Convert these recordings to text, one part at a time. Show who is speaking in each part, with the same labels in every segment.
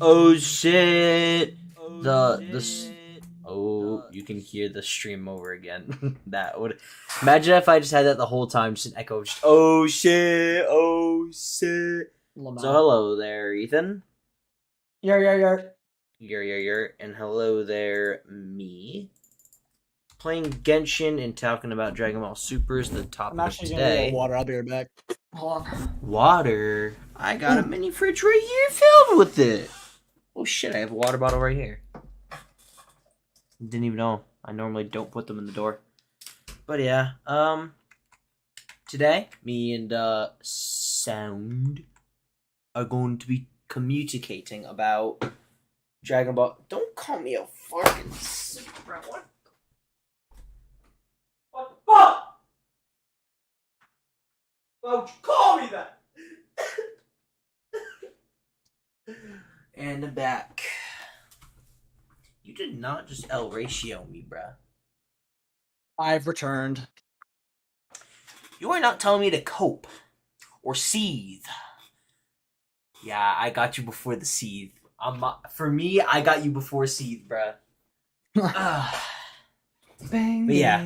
Speaker 1: Oh shit! Oh, you can hear the stream over again. That would imagine if I just had that the whole time, just an echo. Just oh shit! Oh shit! So hello there, Ethan.
Speaker 2: Yar.
Speaker 1: And hello there, me. Playing Genshin and talking about Dragon Ball Super is the topic
Speaker 2: I'm
Speaker 1: of
Speaker 2: actually gonna
Speaker 1: today.
Speaker 2: get water. I'll be right back. Hold on.
Speaker 1: Water. I got a mini fridge right here filled with it. Oh shit! I have a water bottle right here. Didn't even know. I normally don't put them in the door. But yeah, today me and Sound are going to be communicating about Dragon Ball. Don't call me a fucking bro. What the fuck? Why would you call me that? And I'm back. You did not just L ratio me, bruh.
Speaker 2: I've returned.
Speaker 1: You are not telling me to cope or seethe. Yeah, I got you before the seethe. For me, I got you before seethe, bruh.
Speaker 2: Bang,
Speaker 1: But yeah.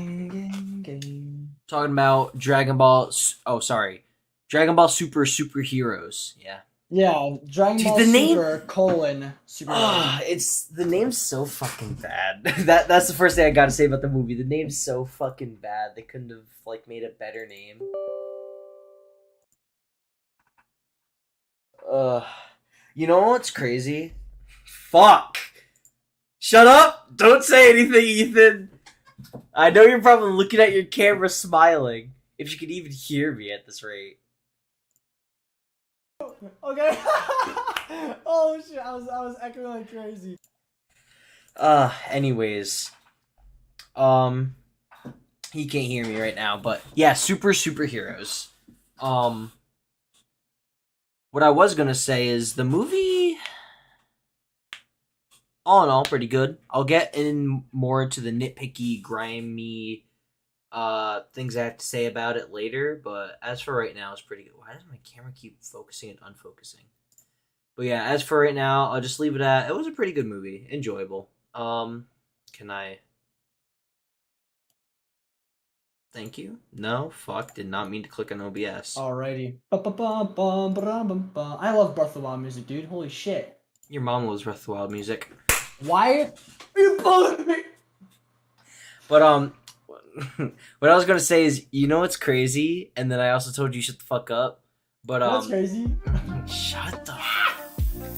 Speaker 1: Talking about Dragon Ball. Oh, sorry. Dragon Ball Super Superheroes. Yeah.
Speaker 2: Yeah, Dragon Ball
Speaker 1: the name-
Speaker 2: Super : Super.
Speaker 1: It's the name's so fucking bad. That's the first thing I gotta say about the movie. The name's so fucking bad. They couldn't have made a better name. You know what's crazy? Fuck! Shut up! Don't say anything, Ethan! I know you're probably looking at your camera smiling. If you could even hear me at this rate.
Speaker 2: Okay. Oh shit! I was echoing like crazy.
Speaker 1: Anyways. He can't hear me right now, but yeah, superheroes. What I was gonna say is the movie, all in all, pretty good. I'll get in more into the nitpicky, grimy, things I have to say about it later. But as for right now, it's pretty good. Why does my camera keep focusing and unfocusing? But yeah, as for right now, I'll just leave it at it was a pretty good movie, enjoyable. Can I? Thank you. No, fuck. Did not mean to click on OBS.
Speaker 2: Alrighty. I love Breath of the Wild music, dude. Holy shit.
Speaker 1: Your mom loves Breath of the Wild music.
Speaker 2: Why are you bullying me?
Speaker 1: But what I was gonna say is, you know what's crazy, and then I also told you shut the fuck up. But
Speaker 2: That's crazy.
Speaker 1: shut the.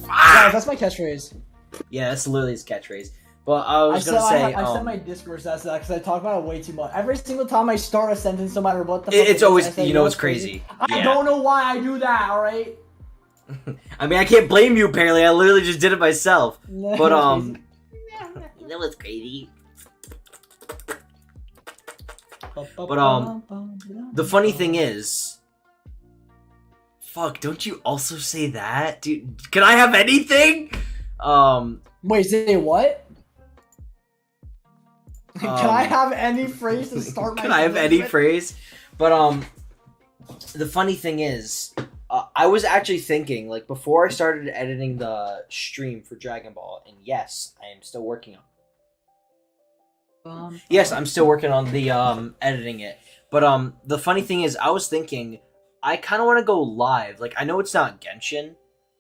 Speaker 2: Guys, that's my catchphrase.
Speaker 1: Yeah, that's literally his catchphrase. But I was gonna say,
Speaker 2: I sent my Discord stats that because I talk about it way too much. Every single time I start a sentence, no matter what the fuck
Speaker 1: it's
Speaker 2: it is,
Speaker 1: always
Speaker 2: I say,
Speaker 1: you know what's crazy.
Speaker 2: I don't know why I do that. All right.
Speaker 1: I mean, I can't blame you. Apparently, I literally just did it myself. But you know what's crazy. But the funny thing is, fuck, don't you also say that, dude? Can I have anything?
Speaker 2: Wait, say what? Can I have any phrase to start my?
Speaker 1: Can I have any phrase? But the funny thing is, I was actually thinking, like, before I started editing the stream for Dragon Ball, and yes, I am still working on. Yes, I'm still working on the editing it. But the funny thing is, I was thinking, I kind of want to go live. Like, I know it's not Genshin,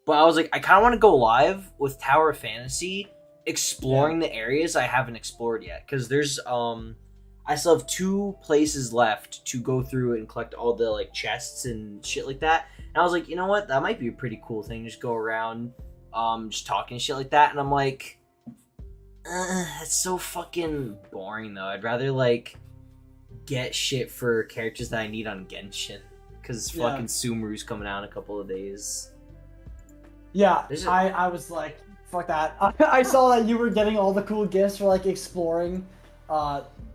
Speaker 1: but I was like, I kind of want to go live with Tower of Fantasy, exploring the areas I haven't explored yet. Because there's I still have 2 places left to go through and collect all the like chests and shit like that. And I was like, you know what? That might be a pretty cool thing. Just go around, just talking shit like that. And I'm like, that's so fucking boring though. I'd rather like get shit for characters that I need on Genshin. Because fucking Sumeru's coming out in a couple of days.
Speaker 2: Yeah, I was like, fuck that. I saw that you were getting all the cool gifts for like exploring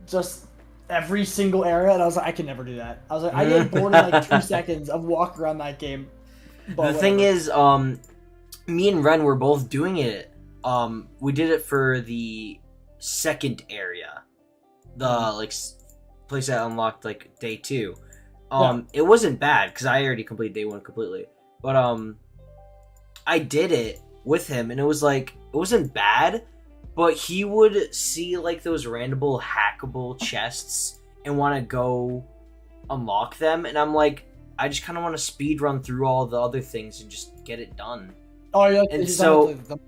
Speaker 2: just every single area, and I was like, I can never do that. I was like, I get bored in like 2 seconds of walking around that game. But
Speaker 1: the thing is, me and Ren were both doing it. We did it for the second area. The like place that unlocked like day 2. It wasn't bad because I already completed day 1 completely. But I did it with him, and it was like it wasn't bad, but he would see like those random hackable chests and want to go unlock them, and I'm like, I just kind of want to speed run through all the other things and just get it done.
Speaker 2: Oh yeah,
Speaker 1: and so
Speaker 2: the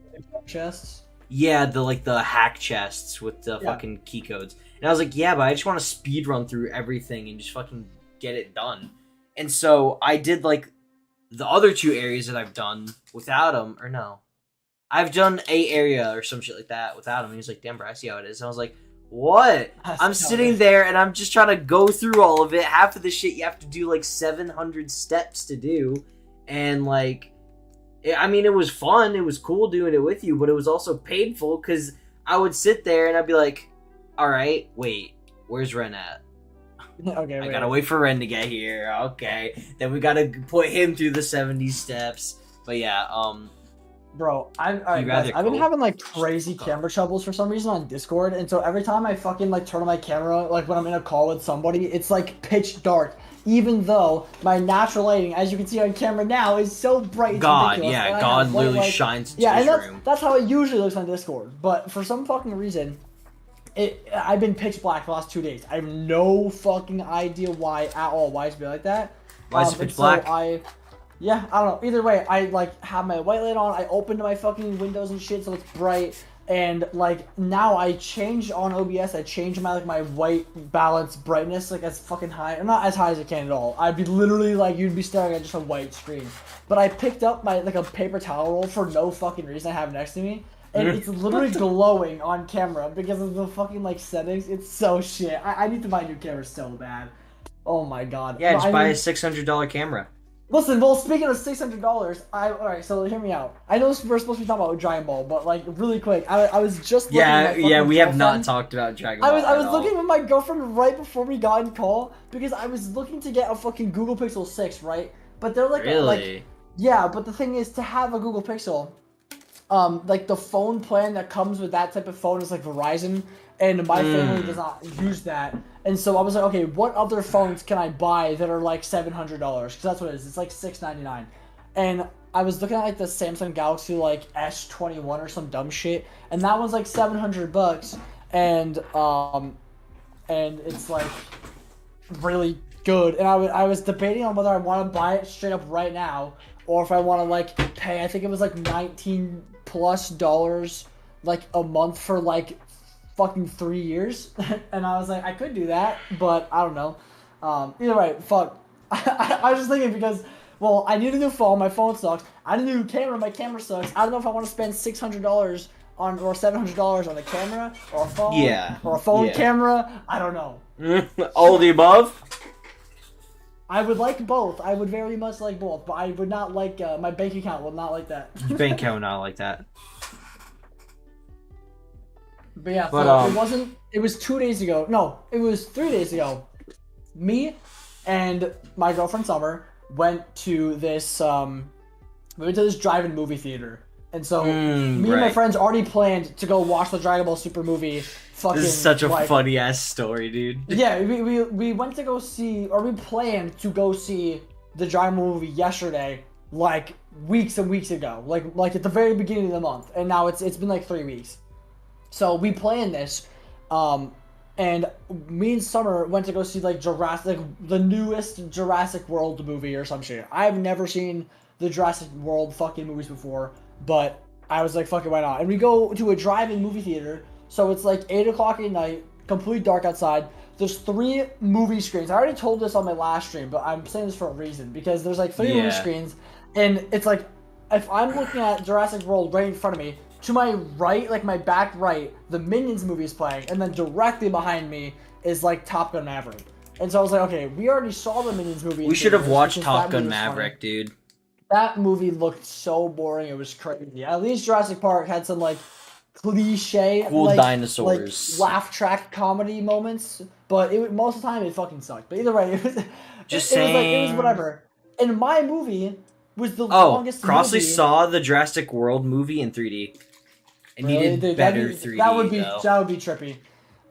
Speaker 2: chests.
Speaker 1: Yeah, the hack chests with the fucking key codes, and I was like, yeah, but I just want to speed run through everything and just fucking get it done. And so I did like the other 2 areas that I've done without him, or no, I've done a area or some shit like that without him. And he's like, damn, bro, I see how it is. And I was like, what? I'm sitting there and I'm just trying to go through all of it. Half of the shit you have to do like 700 steps to do, and like, I mean, it was fun. It was cool doing it with you, but it was also painful because I would sit there and I'd be like, all right, wait, where's Ren at?
Speaker 2: Okay,
Speaker 1: I gotta wait for Ren to get here. Okay, then we gotta put him through the 70 steps. But yeah,
Speaker 2: bro, I've been having like crazy camera troubles for some reason on Discord, and so every time I fucking like turn on my camera, like when I'm in a call with somebody, it's like pitch dark. Even though my natural lighting, as you can see on camera now, is so bright.
Speaker 1: God, yeah, God literally shines into his room.
Speaker 2: That's how it usually looks on Discord. But for some fucking reason, I've been pitch black the last 2 days. I have no fucking idea why at all. Why it's been like that?
Speaker 1: Why is it pitch black?
Speaker 2: Yeah, I don't know. Either way, I like have my white light on. I opened my fucking windows and shit, so it's bright. And like now, I changed on OBS. I changed my white balance brightness like as fucking high, or not as high as I can at all. I'd be literally like you'd be staring at just a white screen. But I picked up my like a paper towel roll for no fucking reason. I have it next to me. And it's literally glowing on camera because of the fucking like settings. It's so shit. I need to buy a new camera so bad. Oh my god.
Speaker 1: Yeah, just buy a $600 camera.
Speaker 2: Listen, well, speaking of $600, alright, so hear me out. I know we're supposed to be talking about Dragon Ball, but like really quick, I was just looking at my
Speaker 1: we have not talked about Dragon Ball.
Speaker 2: I was looking with my girlfriend right before we got in call because I was looking to get a fucking Google Pixel 6, right? But they're like
Speaker 1: really?
Speaker 2: Yeah, but the thing is to have a Google Pixel. Like the phone plan that comes with that type of phone is like Verizon, and my family does not use that. And so I was like, okay, what other phones can I buy that are like $700? Because that's what it is. It's like $699. And I was looking at like the Samsung Galaxy like S21 or some dumb shit, and that one's like $700, and it's like really good. And I was debating on whether I want to buy it straight up right now, or if I want to like pay. I think it was like $19+ like a month for like fucking 3 years. And I was like, I could do that, but I don't know. Either way, fuck. I was just thinking because, well, I need a new phone. My phone sucks. I need a new camera. My camera sucks. I don't know if I want to spend $600 on or $700 on a camera or a phone.
Speaker 1: Yeah.
Speaker 2: Or a phone camera. I don't know.
Speaker 1: All of the above.
Speaker 2: I would like both. I would very much like both, but I would not like my bank account will not like that.
Speaker 1: Bank account not like that.
Speaker 2: But yeah, so it was 2 days ago. No, it was 3 days ago. Me and my girlfriend Summer went to this drive-in movie theater. And so me and my friends already planned to go watch the Dragon Ball Super movie. Fucking,
Speaker 1: this is such a funny ass story, dude.
Speaker 2: Yeah, we went to go see, or we planned to go see the Dragon Ball movie yesterday, like weeks and weeks ago, like at the very beginning of the month, and now it's been like 3 weeks. So we planned this, and me and Summer went to go see like the newest Jurassic World movie or some shit. I've never seen the Jurassic World fucking movies before, but I was like, fuck it, why not? And we go to a drive-in movie theater, so it's like 8 o'clock at night, completely dark outside. There's 3 movie screens. I already told this on my last stream, but I'm saying this for a reason, because there's like 3 movie screens, and it's like, if I'm looking at Jurassic World right in front of me, to my right, like my back right, the Minions movie is playing, and then directly behind me is like Top Gun Maverick. And so I was like, okay, we already saw the Minions movie.
Speaker 1: We should have watched Top Gun Maverick, dude.
Speaker 2: That movie looked so boring, it was crazy. At least Jurassic Park had some like cliche,
Speaker 1: cool
Speaker 2: like,
Speaker 1: dinosaurs,
Speaker 2: like laugh track comedy moments, but most of the time it fucking sucked. But either way, it was it was whatever. And my movie was the longest movie.
Speaker 1: Crossley saw the Jurassic World movie in 3D. And he did better 3D.
Speaker 2: That would be trippy.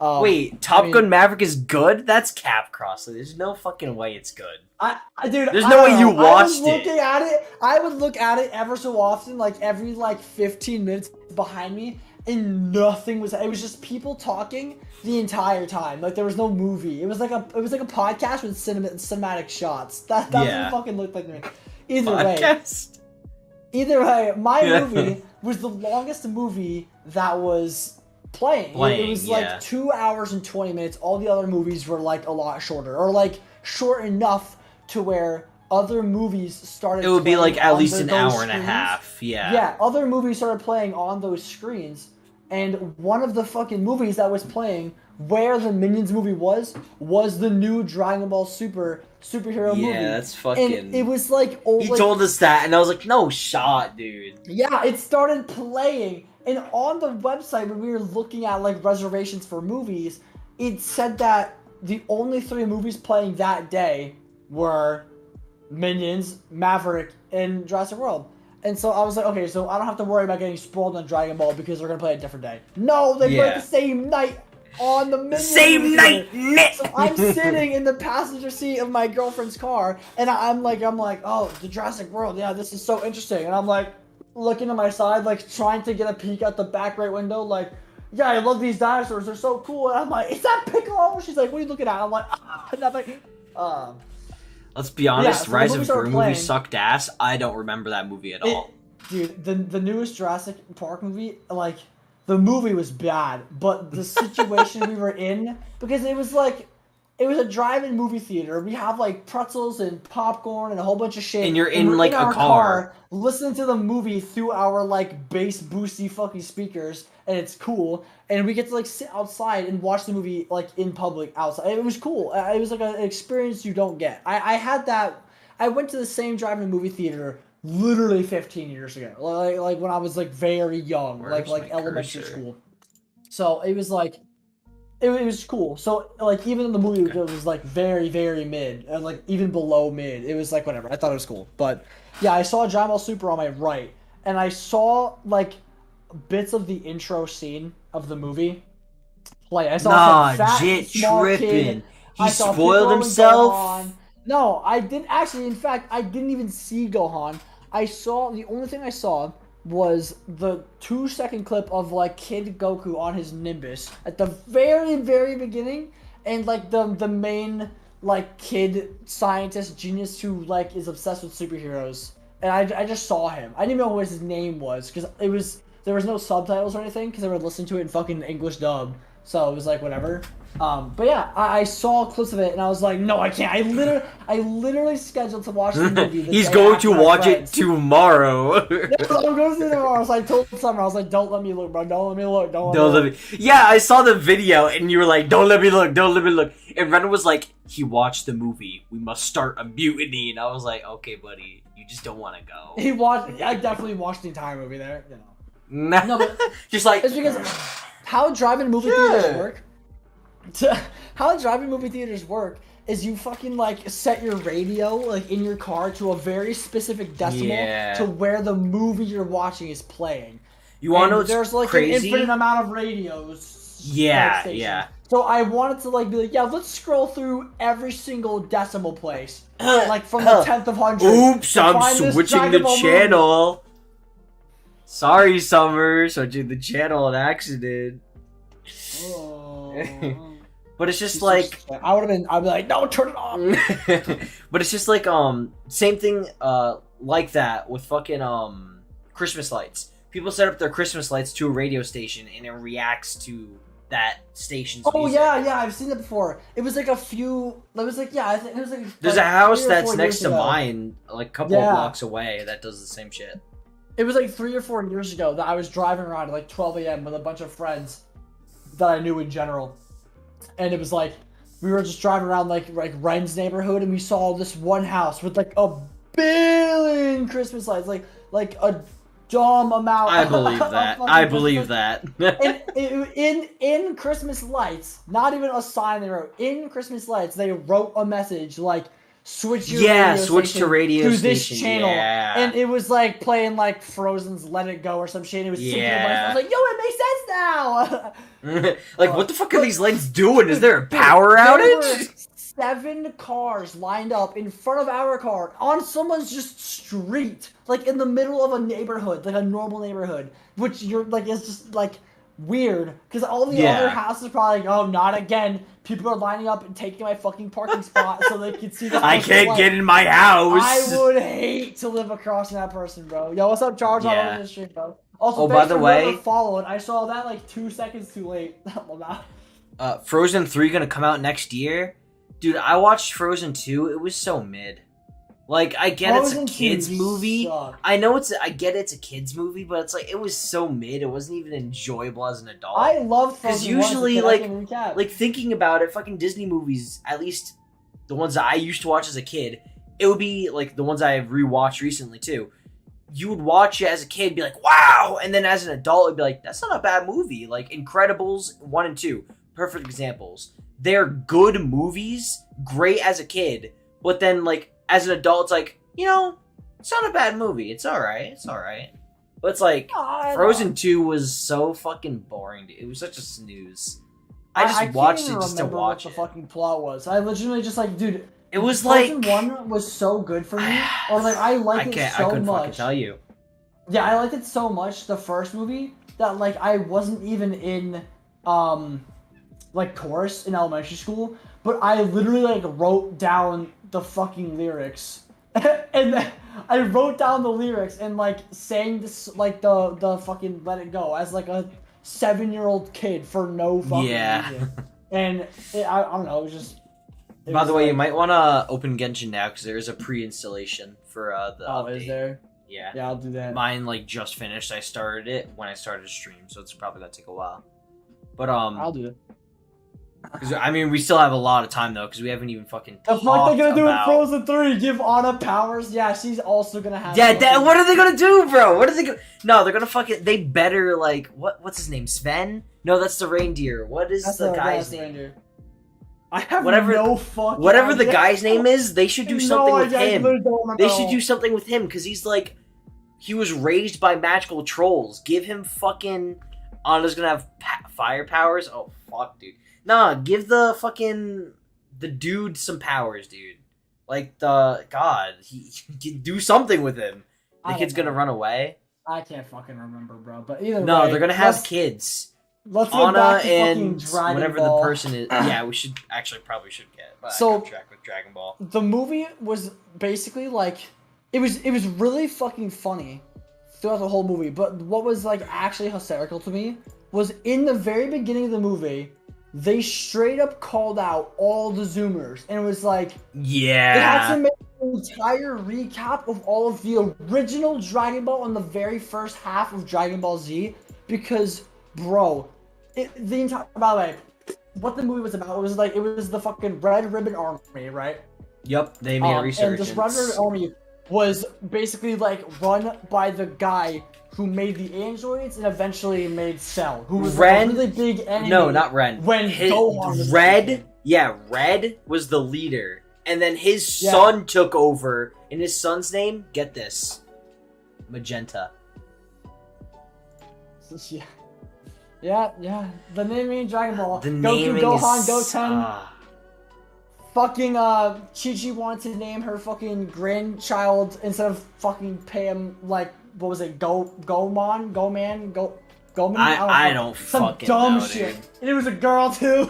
Speaker 1: Wait, Top Gun Maverick is good? That's Capcross. There's no fucking way it's good.
Speaker 2: Dude,
Speaker 1: there's no way you watched
Speaker 2: I would look at it ever so often, like every 15 minutes behind me, and nothing was. It was just people talking the entire time. Like there was no movie. It was like a podcast with cinematic shots. That's what it fucking looked like to me. Either way, my movie was the longest movie that was playing. It was like 2 hours and 20 minutes. All the other movies were like a lot shorter, or like short enough to where other movies started.
Speaker 1: It would be like at least an hour and a half.
Speaker 2: Yeah, other movies started playing on those screens, and one of the fucking movies that was playing where the Minions movie was the new Dragon Ball superhero movie.
Speaker 1: Yeah, that's fucking.
Speaker 2: And it was like old.
Speaker 1: He told us that, and I was like, no shot, dude.
Speaker 2: Yeah, it started playing, and on the website when we were looking at like reservations for movies, it said that the only 3 movies playing that day were Minions, Maverick, and Jurassic World. And so I was like, okay, so I don't have to worry about getting spoiled on Dragon Ball because they're gonna play a different day. No, they play the same night on the Minions.
Speaker 1: Same night.
Speaker 2: So I'm sitting in the passenger seat of my girlfriend's car, and I'm like, oh, the Jurassic World, yeah, this is so interesting. And I'm like looking to my side, like trying to get a peek out the back right window, like, yeah, I love these dinosaurs, they're so cool. And I'm like, is that Piccolo? She's like, what are you looking at? I'm like, nothing.
Speaker 1: Let's be honest,
Speaker 2: so
Speaker 1: Rise of Gru movie sucked ass. I don't remember that movie at all.
Speaker 2: Dude, the newest Jurassic Park movie, like, the movie was bad, but the situation we were in, because it was a drive-in movie theater. We have like pretzels and popcorn and a whole bunch of shit.
Speaker 1: And you're in like a car
Speaker 2: listening to the movie through our like bass boosty fucking speakers, and it's cool. And we get to like sit outside and watch the movie like in public outside. It was cool. It was like an experience you don't get. I had that. I went to the same drive-in movie theater literally 15 years ago, like when I was like very young, like elementary school. So it was like, it was cool. So like even in the movie it was like very, very mid, and like even below mid, it was like whatever. I thought it was cool. But yeah, I saw Dragon Ball Super on my right, and I saw like bits of the intro scene of the movie play. I saw
Speaker 1: Jit tripping. He spoiled himself.
Speaker 2: No, I didn't actually. In fact, I didn't even see Gohan. The only thing I saw was the 2-second clip of like Kid Goku on his Nimbus at the very, very beginning, and like the main like kid scientist genius who like is obsessed with superheroes. And I just saw him. I didn't even know what his name was because there was no subtitles or anything because I would listen to it in fucking English dub. So it was like whatever. But yeah, I saw clips of it and I was like, no, I can't. I literally scheduled to watch the movie.
Speaker 1: He's going to watch it tomorrow.
Speaker 2: I'm going to see it tomorrow. So I told Summer, I was like, don't let me look, bro. Don't let me look. Don't let me.
Speaker 1: Yeah, I saw the video and you were like, don't let me look. Don't let me look. And Ren was like, he watched the movie. We must start a mutiny. And I was like, okay, buddy, you just don't want to go.
Speaker 2: I definitely watched the entire movie there. You
Speaker 1: know. No, but just like
Speaker 2: it's because how drive-in movie theaters work. How drive-in movie theaters work is you fucking like set your radio like in your car to a very specific decimal to where the movie you're watching is playing.
Speaker 1: You want to know
Speaker 2: there's like
Speaker 1: crazy?
Speaker 2: An infinite amount of radios.
Speaker 1: Yeah.
Speaker 2: So I wanted to like be like, yeah, let's scroll through every single decimal place, like from the 10th of 100.
Speaker 1: Oops, I'm switching the channel. Movie. Sorry, Summer, switching the channel on accident. But it's just like
Speaker 2: I'd be like, no, turn it off.
Speaker 1: But it's just like same thing like that with fucking Christmas lights. People set up their Christmas lights to a radio station and it reacts to that station's music.
Speaker 2: Yeah, I've seen it before. It was like I think it was like
Speaker 1: there's a house that's next to mine, like a couple of blocks away, that does the same shit.
Speaker 2: It was like 3 or 4 years ago that I was driving around at like 12 a.m. with a bunch of friends that I knew in general. And it was like, we were just driving around like Ren's neighborhood and we saw this one house with like 1 billion Christmas lights. Like a dumb amount.
Speaker 1: I believe that.
Speaker 2: And in Christmas lights, not even a sign they wrote. In Christmas lights, they wrote a message like, switch your
Speaker 1: switch to radio
Speaker 2: to this
Speaker 1: station.
Speaker 2: channel,
Speaker 1: Yeah.
Speaker 2: and it was like playing like Frozen's "Let It Go" or some shit. And it was super I was like, yo, it makes sense now.
Speaker 1: Like, what the fuck are these lights doing? Is there a power outage?
Speaker 2: There were 7 cars lined up in front of our car on someone's just street, like in the middle of a neighborhood, like a normal neighborhood, which you're like is just like weird because all the other houses are probably like, oh, not again. People are lining up and taking my fucking parking spot so they can see.
Speaker 1: I can't get in my house.
Speaker 2: I would hate to live across from that person, bro. Yo, what's up, Charles? I'm on the street, bro. Also,
Speaker 1: by the way,
Speaker 2: followed. I saw that like 2 seconds too late.
Speaker 1: Frozen 3 gonna come out next year. Dude, I watched Frozen 2. It was so mid. Like, I get Frozen it's a kids movie.
Speaker 2: Sucked.
Speaker 1: I get it's a kids movie, but it's like it was so mid. It wasn't even enjoyable as an adult.
Speaker 2: I love Frozen.
Speaker 1: Because usually, like thinking about it, fucking Disney movies, at least the ones that I used to watch as a kid, it would be like the ones I have rewatched recently too. You would watch it as a kid, be like, wow, and then as an adult, it'd be like, that's not a bad movie. Like Incredibles 1 and 2, perfect examples. They're good movies, great as a kid, but then like as an adult, it's like, you know, it's not a bad movie. It's alright. But it's like Frozen 2 was so fucking boring, dude. It was such a snooze. I just watched it just to watch
Speaker 2: what the fucking plot was. I legitimately just like, dude.
Speaker 1: It was
Speaker 2: Frozen 1 was so good for me. Or like I liked it so much. I couldn't fucking
Speaker 1: tell you.
Speaker 2: Yeah, I liked it so much, the first movie, that like I wasn't even in like chorus in elementary school, but I literally like wrote down the fucking lyrics. And I wrote down the lyrics and like sang this like the fucking Let It Go as like a 7-year-old kid for no fucking reason. And I don't know, it was just.
Speaker 1: By the way, you might want to open Genshin now because there is a pre-installation for the.
Speaker 2: Oh,
Speaker 1: update.
Speaker 2: Is there?
Speaker 1: Yeah.
Speaker 2: Yeah, I'll do that.
Speaker 1: Mine like just finished. I started it when I started a stream, so it's probably gonna take a while. But
Speaker 2: I'll do it.
Speaker 1: Because I mean, we still have a lot of time though, because we haven't even fucking.
Speaker 2: The fuck they gonna do with Frozen 3? Give Anna powers? Yeah, she's also gonna have.
Speaker 1: Yeah, what are they gonna do, bro? What are they gonna? No, they're gonna fucking. They better like what's his name? Sven? No, that's the reindeer. What is the guy's name? Reindeer.
Speaker 2: I have no fucking.
Speaker 1: Whatever the guy's name is, they should do something with him. They should do something with him because he's like, he was raised by magical trolls. Give him fucking. Anna's gonna have fire powers. Oh fuck, dude. Nah, give the dude some powers, dude. Like he do something with him. The kid's gonna run away.
Speaker 2: I can't fucking remember, bro. But either way,
Speaker 1: no, they're gonna have kids.
Speaker 2: Let's
Speaker 1: Anna
Speaker 2: get back to
Speaker 1: and
Speaker 2: Dragon
Speaker 1: whatever
Speaker 2: Ball.
Speaker 1: the person is. Yeah, we should probably get back
Speaker 2: on
Speaker 1: track with Dragon Ball.
Speaker 2: The movie was basically like it was really fucking funny throughout the whole movie. But what was like actually hysterical to me was in the very beginning of the movie. They straight up called out all the Zoomers, and it was like,
Speaker 1: yeah,
Speaker 2: they had to make an entire recap of all of the original Dragon Ball and the very first half of Dragon Ball Z, because, bro, by the way, what the movie was about, it was the fucking Red Ribbon Army, right?
Speaker 1: Yep, they made a resurgence.
Speaker 2: And this Red Ribbon Army was basically like run by the guy who made the androids and eventually made Cell, who was a really big enemy.
Speaker 1: No, not Ren.
Speaker 2: When Gohan was
Speaker 1: Red was the leader, and then his son took over. And his son's name, get this, Magenta.
Speaker 2: Yeah. The naming in Dragon Ball.
Speaker 1: The
Speaker 2: Goku,
Speaker 1: naming
Speaker 2: Gohan,
Speaker 1: is...
Speaker 2: Goten. Fucking Chi-Chi wanted to name her fucking grandchild instead of fucking pay him like what was it? Goman? I
Speaker 1: don't
Speaker 2: some
Speaker 1: fucking
Speaker 2: dumb
Speaker 1: know,
Speaker 2: shit.
Speaker 1: dude.
Speaker 2: And it was a girl too.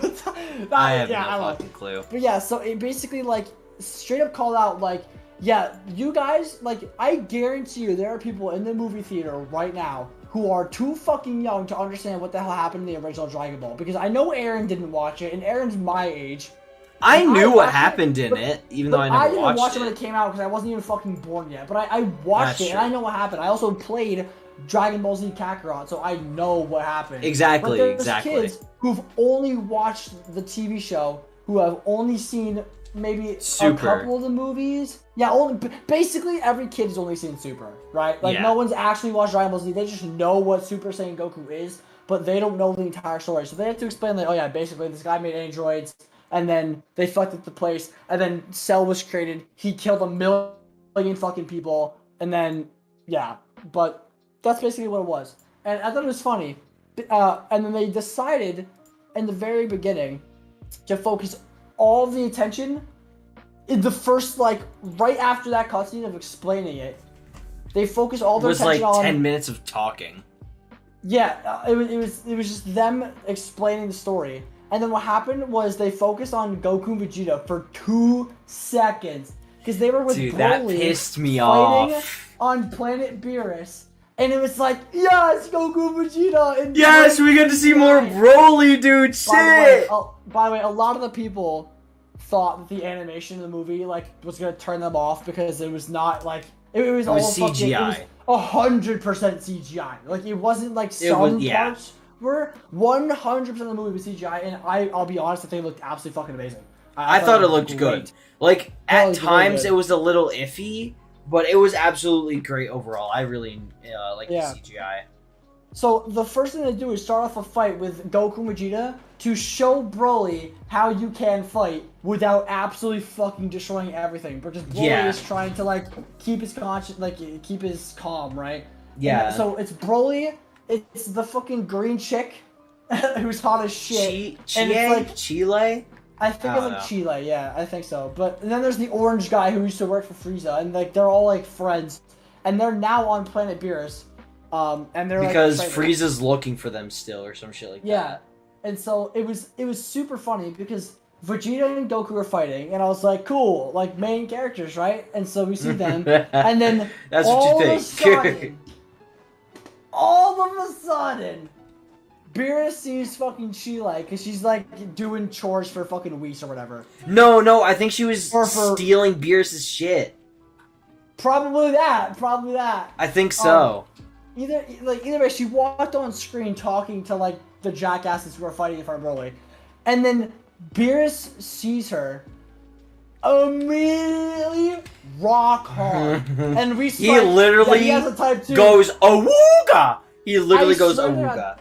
Speaker 1: I have no fucking clue.
Speaker 2: But yeah, so it basically like straight up called out like, yeah, you guys, like, I guarantee you there are people in the movie theater right now who are too fucking young to understand what the hell happened in the original Dragon Ball. Because I know Aaron didn't watch it, and Aaron's my age.
Speaker 1: I knew what happened in it, even though I never watched it.
Speaker 2: I didn't watch it when it came out because I wasn't even fucking born yet. But I watched it, and I know what happened. I also played Dragon Ball Z Kakarot, so I know what happened.
Speaker 1: Exactly,
Speaker 2: but there's kids who've only watched the TV show, who have only seen maybe
Speaker 1: Super.
Speaker 2: A couple of the movies. Yeah, basically every kid has only seen Super, right? Like, no one's actually watched Dragon Ball Z. They just know what Super Saiyan Goku is, but they don't know the entire story. So they have to explain, like, oh yeah, basically this guy made androids, and then they fucked up the place, and then Cell was created. He killed 1,000,000 fucking people, and then yeah, but that's basically what it was. And I thought it was funny. And then they decided in the very beginning to focus all of the attention in the first, like, right after that cutscene of explaining it. They focused all their attention on...
Speaker 1: It was like 10 minutes of talking.
Speaker 2: Yeah, it was just them explaining the story. And then what happened was they focused on Goku and Vegeta for 2 seconds. Because they were with
Speaker 1: Dude,
Speaker 2: Broly
Speaker 1: that pissed me
Speaker 2: fighting
Speaker 1: off.
Speaker 2: on Planet Beerus. And it was like, yes, Goku and Vegeta. And
Speaker 1: yes, we get to see more Broly, dude. Shit.
Speaker 2: By the way, a lot of the people thought that the animation in the movie like was gonna turn them off because it was not like it was all
Speaker 1: CGI.
Speaker 2: It was 100% CGI. Like it wasn't like some parts were 100% of the movie was CGI. And I'll be honest, I think it looked absolutely fucking amazing.
Speaker 1: I thought it looked good. Like at times
Speaker 2: really
Speaker 1: it was a little iffy. But it was absolutely great overall. I really like the CGI.
Speaker 2: So the first thing they do is start off a fight with Goku and Vegeta to show Broly how you can fight without absolutely fucking destroying everything. But just Broly is trying to like keep his conscience, like keep his calm, right?
Speaker 1: Yeah.
Speaker 2: And so it's Broly. It's the fucking green chick who's hot as shit.
Speaker 1: And it's like Chile.
Speaker 2: I think it's like Chile, yeah, I think so. But then there's the orange guy who used to work for Frieza, and like they're all like friends, and they're now on Planet Beerus, and they're
Speaker 1: because
Speaker 2: like,
Speaker 1: Frieza's looking for them still, or some shit like that.
Speaker 2: Yeah, and so it was super funny because Vegeta and Goku are fighting, and I was like, cool, like main characters, right? And so we see them, and then
Speaker 1: that's what you think.
Speaker 2: All of a sudden. Beerus sees fucking Chile because she's like doing chores for fucking Whis or whatever.
Speaker 1: No, I think she was stealing Beerus's shit.
Speaker 2: Probably that.
Speaker 1: I think so.
Speaker 2: Either way, she walked on screen talking to like the jackasses who are fighting in front of Broly, and then Beerus sees her, immediately rock hard, and we
Speaker 1: he literally
Speaker 2: he has a type 2.
Speaker 1: Goes awooga. He literally goes awooga.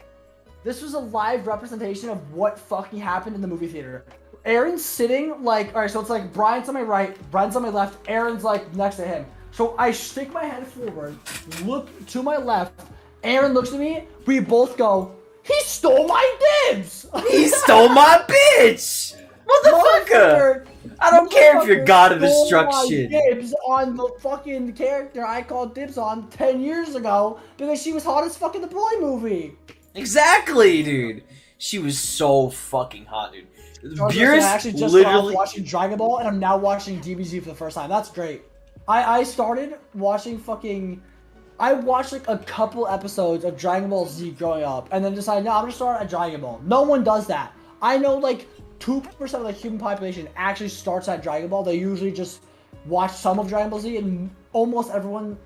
Speaker 2: This was a live representation of what fucking happened in the movie theater. Aaron's sitting like, alright, so it's like Brian's on my right, Brian's on my left, Aaron's like next to him. So I stick my head forward, look to my left, Aaron looks at me, we both go, he stole my dibs!
Speaker 1: He stole my bitch! Motherfucker! I don't care if you're god of destruction.
Speaker 2: Dibs on the fucking character I called dibs on 10 years ago because she was hot as fuck in the Broly movie.
Speaker 1: Exactly, dude. She was so fucking hot, dude.
Speaker 2: Beerus I actually just started watching Dragon Ball, and I'm now watching DBZ for the first time. That's great. I started watching fucking... I watched like a couple episodes of Dragon Ball Z growing up, and then decided, no, I'm gonna start at Dragon Ball. No one does that. I know like 2% of the human population actually starts at Dragon Ball. They usually just watch some of Dragon Ball Z, and almost everyone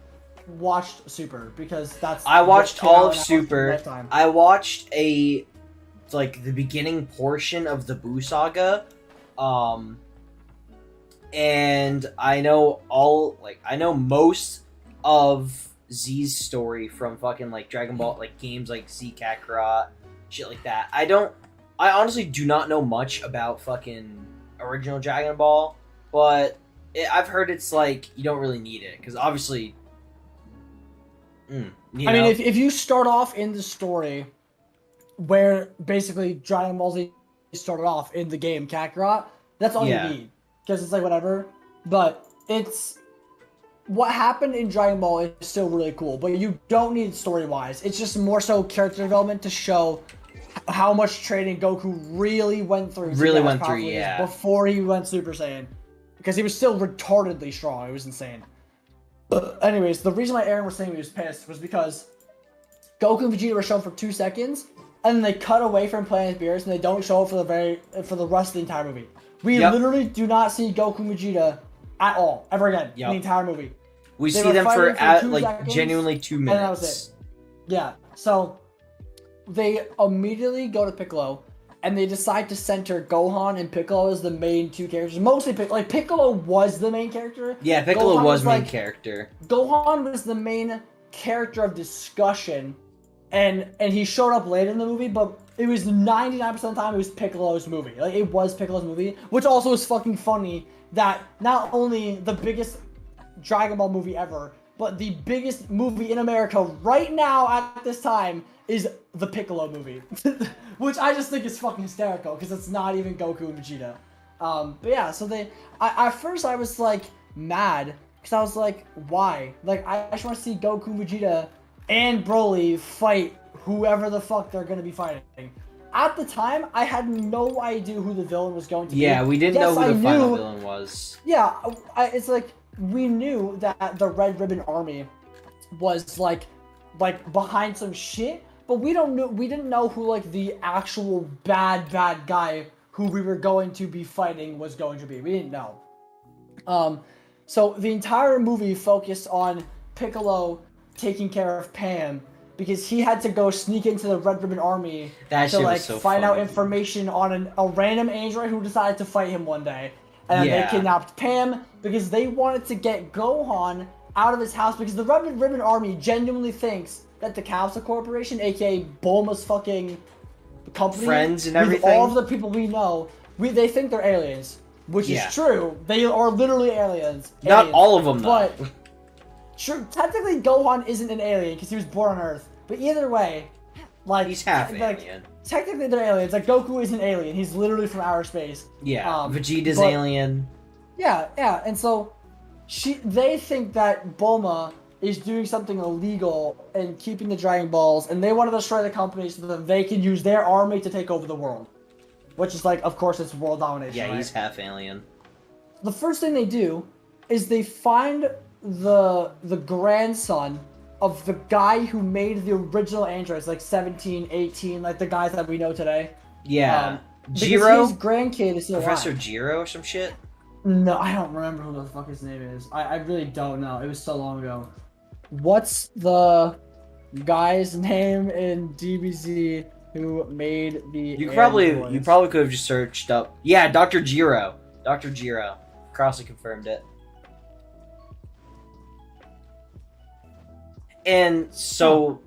Speaker 2: watched Super because that's
Speaker 1: I watched all of Super. I watched the beginning portion of the Buu saga, and I know most of Z's story from fucking like Dragon Ball like games like Z Kakarot, shit like that. I honestly do not know much about fucking original Dragon Ball, but I've heard it's like you don't really need it because obviously. I
Speaker 2: mean, if you start off in the story where basically Dragon Ball Z started off in the game Kakarot, that's all you need. Because it's like whatever. But it's... What happened in Dragon Ball is still really cool, but you don't need story-wise. It's just more so character development to show how much training Goku really went through. Before he went Super Saiyan. Because he was still retardedly strong. It was insane. Anyways, the reason why Aaron was saying he was pissed was because Goku and Vegeta were shown for 2 seconds, and then they cut away from Planet Beerus, and they don't show it for the rest of the entire movie. We literally do not see Goku and Vegeta at all, ever again, in the entire movie.
Speaker 1: We see them for genuinely 2 minutes.
Speaker 2: And that was it. Yeah, so they immediately go to Piccolo, and they decide to center Gohan and Piccolo as the main 2 characters. Mostly, Piccolo was the main character.
Speaker 1: Yeah, Piccolo was main character.
Speaker 2: Gohan was the main character of discussion, and he showed up later in the movie, but it was 99% of the time it was Piccolo's movie. Like, it was Piccolo's movie, which also is fucking funny that not only the biggest Dragon Ball movie ever, but the biggest movie in America right now at this time is the Piccolo movie. Which I just think is fucking hysterical, because it's not even Goku and Vegeta. But yeah, so at first I was like mad, because I was like, why? Like, I just want to see Goku, Vegeta, and Broly fight whoever the fuck they're going to be fighting. At the time, I had no idea who the villain was going to be.
Speaker 1: Yeah, we didn't know who the final villain was.
Speaker 2: Yeah, it's like, we knew that the Red Ribbon Army was like behind some shit, but we didn't know who like the actual bad guy who we were going to be fighting was going to be. We didn't know. So the entire movie focused on Piccolo taking care of Pam, because he had to go sneak into the Red Ribbon Army to like find out information on a random android who decided to fight him one day. And they kidnapped Pam because they wanted to get Gohan out of his house, because the Red Ribbon Army genuinely thinks that the Capsule Corporation, aka Bulma's fucking company,
Speaker 1: friends and everything,
Speaker 2: with all of the people we know, they think they're aliens, which is true. They are literally aliens.
Speaker 1: Not all of them, though.
Speaker 2: But true, technically Gohan isn't an alien because he was born on Earth. But either way, like,
Speaker 1: he's half alien.
Speaker 2: Technically they're aliens. Like, Goku is an alien. He's literally from outer space.
Speaker 1: Yeah, Vegeta's alien.
Speaker 2: Yeah, and so they think that Bulma is doing something illegal and keeping the Dragon Balls, and they want to destroy the company so that they can use their army to take over the world. Which is like, of course, it's world domination.
Speaker 1: Yeah,
Speaker 2: right?
Speaker 1: He's half alien.
Speaker 2: The first thing they do is they find the grandson of the guy who made the original androids, like 17, 18, like the guys that we know today.
Speaker 1: Yeah. Jiro?
Speaker 2: His grandkid is still
Speaker 1: Professor
Speaker 2: alive.
Speaker 1: Jiro or some shit?
Speaker 2: No, I don't remember who the fuck his name is. I really don't know. It was so long ago. What's the guy's name in DBZ who made the
Speaker 1: You probably could have just searched up. Yeah, Dr. Jiro. Dr. Jiro. Crossly confirmed it. And so,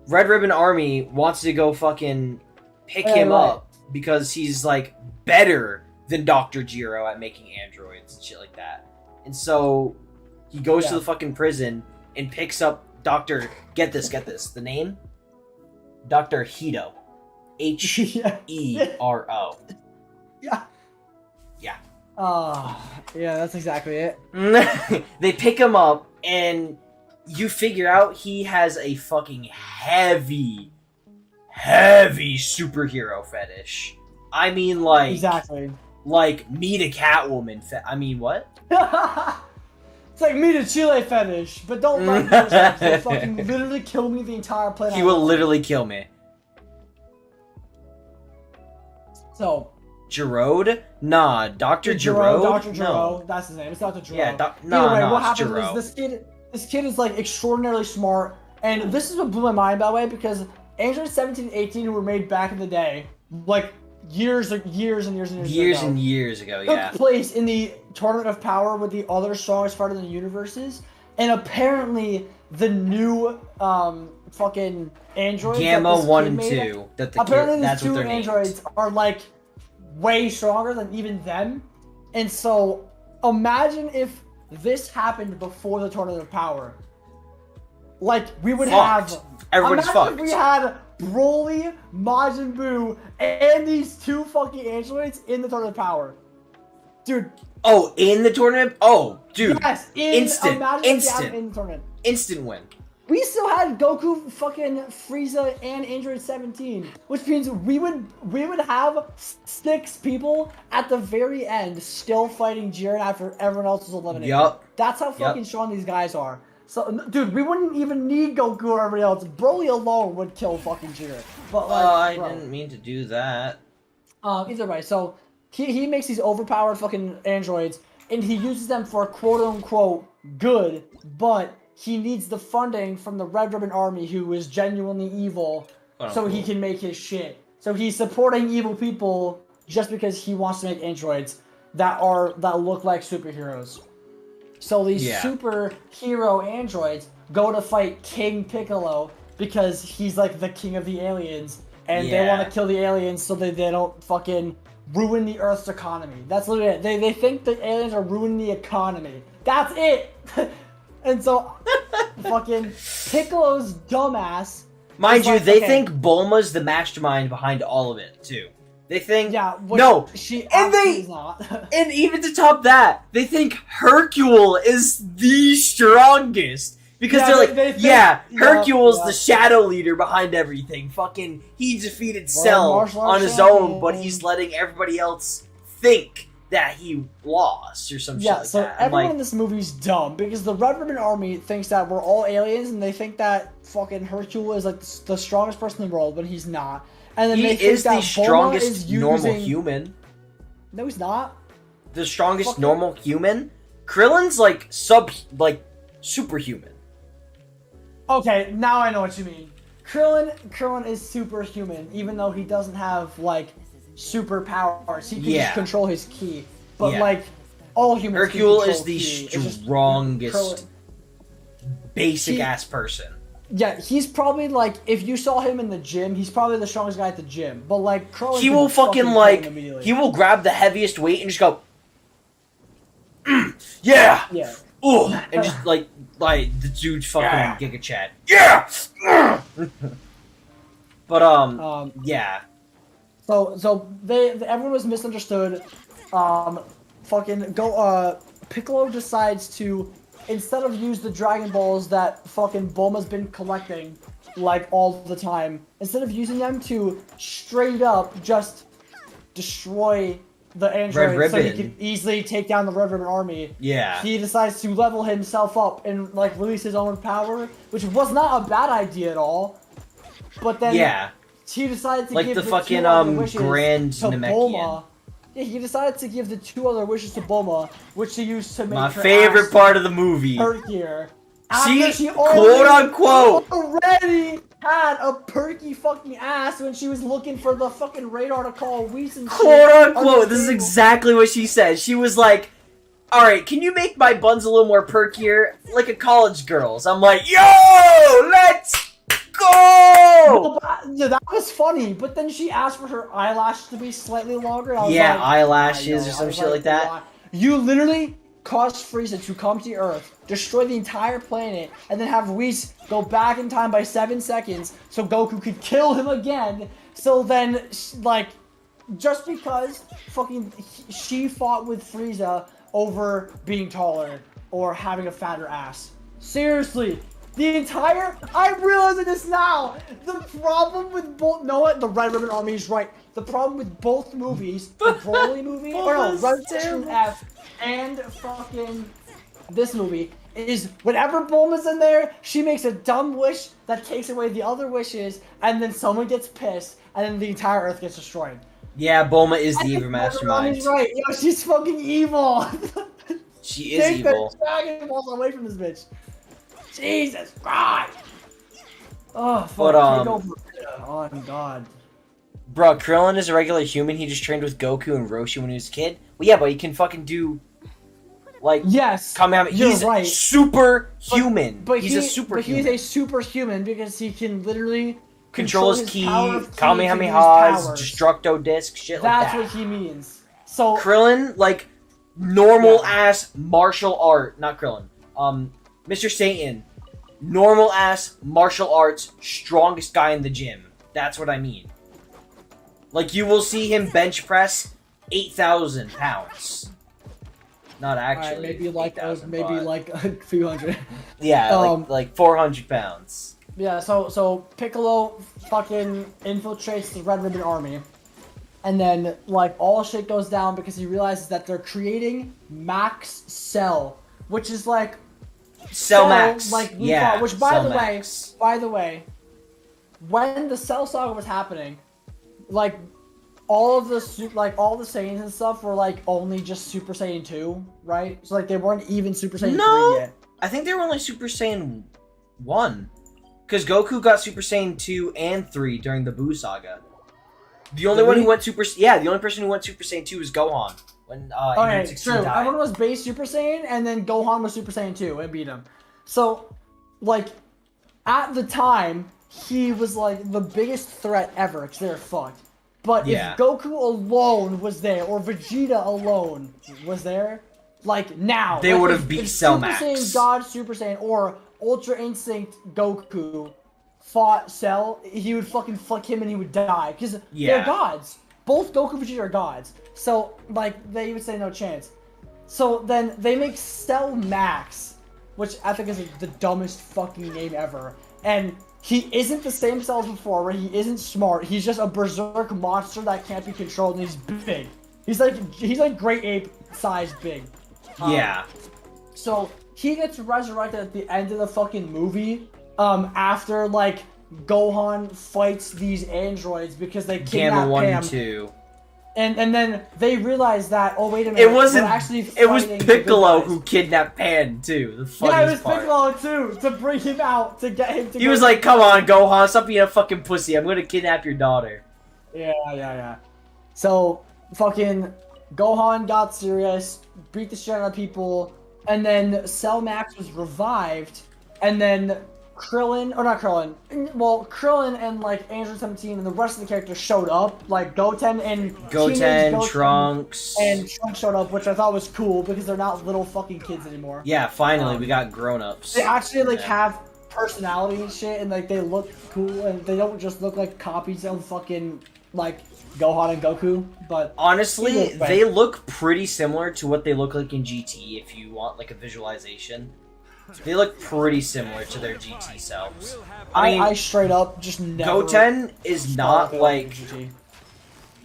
Speaker 1: Red Ribbon Army wants to go fucking pick him up because he's like better than Dr. Jiro at making androids and shit like that. And so he goes to the fucking prison and picks up Dr. Get this, the name? Dr. Hiro. H-E-R-O.
Speaker 2: Yeah.
Speaker 1: Yeah.
Speaker 2: Yeah, that's exactly it.
Speaker 1: They pick him up, and you figure out he has a fucking heavy superhero fetish. I mean, like...
Speaker 2: Exactly.
Speaker 1: Like, meet a Catwoman I mean, what?
Speaker 2: It's like meet a Chile fetish, but don't like those. They'll fucking literally kill me the entire planet.
Speaker 1: He will literally kill me.
Speaker 2: So...
Speaker 1: Gerode? Nah, Dr. Gerode?
Speaker 2: Dr. Gerode,
Speaker 1: no.
Speaker 2: That's his name. It's Dr. Gerode.
Speaker 1: Yeah,
Speaker 2: what happens
Speaker 1: Gerode.
Speaker 2: is this kid is like extraordinarily smart, and this is what blew my mind, by the way, because Android 17 and 18 who were made back in the day, like years and years ago,
Speaker 1: yeah,
Speaker 2: took place in the Tournament of Power with the other strongest fighter in the universes, and apparently the new fucking androids
Speaker 1: Gamma 1 and 2
Speaker 2: apparently
Speaker 1: that's
Speaker 2: these
Speaker 1: what
Speaker 2: two
Speaker 1: they're
Speaker 2: androids
Speaker 1: named.
Speaker 2: are like way stronger than even them, and so imagine if this happened before the Tournament of Power. Like, we would have...
Speaker 1: Everybody's fucked.
Speaker 2: If we had Broly, Majin Buu, and these two fucking androids in the Tournament of Power. Dude.
Speaker 1: Oh, in the tournament? Oh, dude.
Speaker 2: Yes,
Speaker 1: instant
Speaker 2: in the tournament.
Speaker 1: Instant win.
Speaker 2: We still had Goku, fucking Frieza, and Android 17, which means we would have 6 people at the very end still fighting Jiren after everyone else was eliminated.
Speaker 1: Yup.
Speaker 2: That's how fucking strong these guys are. So, dude, we wouldn't even need Goku or everybody else. Broly alone would kill fucking Jiren. But like,
Speaker 1: I didn't mean to do that.
Speaker 2: Either way, so he makes these overpowered fucking androids, and he uses them for quote-unquote good, but he needs the funding from the Red Ribbon Army, who is genuinely evil, so he can make his shit. So he's supporting evil people just because he wants to make androids that look like superheroes. So these superhero androids go to fight King Piccolo because he's like the king of the aliens, and they want to kill the aliens so that they don't fucking ruin the Earth's economy. That's literally it. They think the aliens are ruining the economy. That's it. And so, fucking Piccolo's dumbass.
Speaker 1: Mind you, they think Bulma's the mastermind behind all of it too. They think no,
Speaker 2: she
Speaker 1: and
Speaker 2: is not.
Speaker 1: And even to top that, they think Hercule is the strongest because they're like,
Speaker 2: they think,
Speaker 1: Hercule's the shadow leader behind everything. Fucking, he defeated Cell on his own, but he's letting everybody else think that he lost or some shit like that.
Speaker 2: So everyone in this movie's dumb because the Red Ribbon Army thinks that we're all aliens and they think that fucking Hercule is like the strongest person in the world, but he's not. And then
Speaker 1: he
Speaker 2: they think
Speaker 1: is
Speaker 2: that
Speaker 1: the strongest normal human.
Speaker 2: No, he's not.
Speaker 1: The strongest normal human? Krillin's like superhuman.
Speaker 2: Okay, now I know what you mean. Krillin is superhuman, even though he doesn't have like superpowers. He can just control his ki. But like all humans,
Speaker 1: Hercule is the strongest, basic ass person.
Speaker 2: Yeah, he's probably like, if you saw him in the gym, he's probably the strongest guy at the gym. But like Krillin,
Speaker 1: he will fucking like, he will grab the heaviest weight and just go, yeah, ooh, and just like the dude's fucking Giga Chad, but yeah.
Speaker 2: So everyone was misunderstood. Piccolo decides to, instead of use the Dragon Balls that fucking Bulma's been collecting, like, all the time, instead of using them to straight up just destroy the android so he can easily take down the Red Ribbon Army, he decides to level himself up and, like, release his own power, which was not a bad idea at all. But then he decided to give the fucking
Speaker 1: Grand
Speaker 2: to Bulma. Yeah, he decided to give the 2 other wishes to Bulma, which he used to make
Speaker 1: my
Speaker 2: her
Speaker 1: favorite part of the movie.
Speaker 2: Perkier.
Speaker 1: She quote unquote
Speaker 2: already had a perky fucking ass when she was looking for the fucking radar to call Whis and
Speaker 1: quote unquote. This is exactly what she said. She was like, "All right, can you make my buns a little more perkier, like a college girl's?" I'm like, "Yo, let's go!"
Speaker 2: Yeah, that was funny, but then she asked for her eyelashes to be slightly longer. I was like,
Speaker 1: eyelashes or some shit like that.
Speaker 2: You literally caused Frieza to come to the Earth, destroy the entire planet, and then have Whis go back in time by 7 seconds so Goku could kill him again. So then, like, just because fucking she fought with Frieza over being taller or having a fatter ass. Seriously. I'm realizing this now! The problem with both, the Red Ribbon Army is right. The problem with both movies, the Broly movie, Red Ribbon F, and fucking this movie, is whenever Bulma's in there, she makes a dumb wish that takes away the other wishes, and then someone gets pissed, and then the entire Earth gets destroyed.
Speaker 1: Yeah, Bulma is the evil mastermind.
Speaker 2: He's right. Yo, she's fucking evil.
Speaker 1: She is evil.
Speaker 2: Take the Dragon Balls away from this bitch. Jesus Christ! Oh, fuck. Oh, God.
Speaker 1: Bro, Krillin is a regular human. He just trained with Goku and Roshi when he was a kid. Well, yeah, but he can fucking do, like, Kamehameha. He's right. Superhuman.
Speaker 2: But
Speaker 1: he's a superhuman.
Speaker 2: But he's a superhuman because he can literally
Speaker 1: control his ki, Kamehamehas, Destructo Disc, shit like that.
Speaker 2: That's what he means. So
Speaker 1: Krillin, like, normal ass martial art. Not Krillin. Mr. Satan, normal ass martial arts, strongest guy in the gym. That's what I mean. Like, you will see him bench press 8,000 pounds. Not actually.
Speaker 2: Maybe like a few hundred.
Speaker 1: Yeah, like 400 pounds.
Speaker 2: Yeah. So Piccolo fucking infiltrates the Red Ribbon Army, and then like all shit goes down because he realizes that they're creating Max Cell, which is like.
Speaker 1: Cell Max,
Speaker 2: like we thought, which by the way, when the Cell Saga was happening, like all the Saiyans and stuff were like only just Super Saiyan 2, right? So like they weren't even Super Saiyan 3 yet.
Speaker 1: I think they were only Super Saiyan 1, because Goku got Super Saiyan 2 and 3 during the Buu Saga. The only one who went the only person who went Super Saiyan 2 was Gohan. When,
Speaker 2: okay, true. Everyone was base Super Saiyan, and then Gohan was Super Saiyan 2 and beat him. So, like, at the time, he was like the biggest threat ever because they're fucked. But
Speaker 1: Yeah.
Speaker 2: if Goku alone was there, or Vegeta alone was there, like now,
Speaker 1: They
Speaker 2: like,
Speaker 1: would have beat Cell Max.
Speaker 2: Super Saiyan God, Super Saiyan, or Ultra Instinct Goku fought Cell, he would fucking fuck him and he would die because they're gods. Both Goku and Vegeta are gods. So like they would say no chance. So then they make Cell Max, which I think is the dumbest fucking name ever. And he isn't the same Cell as before, where he isn't smart. He's just a berserk monster that can't be controlled, and he's big. He's like Great Ape size big.
Speaker 1: Yeah.
Speaker 2: So he gets resurrected at the end of the fucking movie. After like Gohan fights these androids because they kidnap
Speaker 1: Gamma 1
Speaker 2: Pam.
Speaker 1: and 2.
Speaker 2: And then they realize that, oh wait a minute,
Speaker 1: It wasn't.
Speaker 2: actually
Speaker 1: It was
Speaker 2: fighting the
Speaker 1: Piccolo
Speaker 2: good guys.
Speaker 1: who kidnapped Pan too. The funniest
Speaker 2: Yeah, it was
Speaker 1: part.
Speaker 2: Piccolo too, to bring him out, to get him to
Speaker 1: He
Speaker 2: go
Speaker 1: was
Speaker 2: to-
Speaker 1: like, "Come on, Gohan, stop being a fucking pussy. I'm gonna kidnap your daughter."
Speaker 2: Yeah. So fucking Gohan got serious, beat the shit out of people, and then Cell Max was revived, and then Krillin and like Android 17 and the rest of the characters showed up, like Goten,
Speaker 1: Trunks,
Speaker 2: and Trunks showed up, which I thought was cool because they're not little fucking kids anymore.
Speaker 1: Yeah, finally we got grown-ups.
Speaker 2: They actually like have personality and shit, and like they look cool, and they don't just look like copies of fucking like Gohan and Goku. But
Speaker 1: honestly, they look pretty similar to what they look like in GT. If you want like a visualization, they look pretty similar to their GT selves. I mean,
Speaker 2: I straight up just never.
Speaker 1: Goten is not like.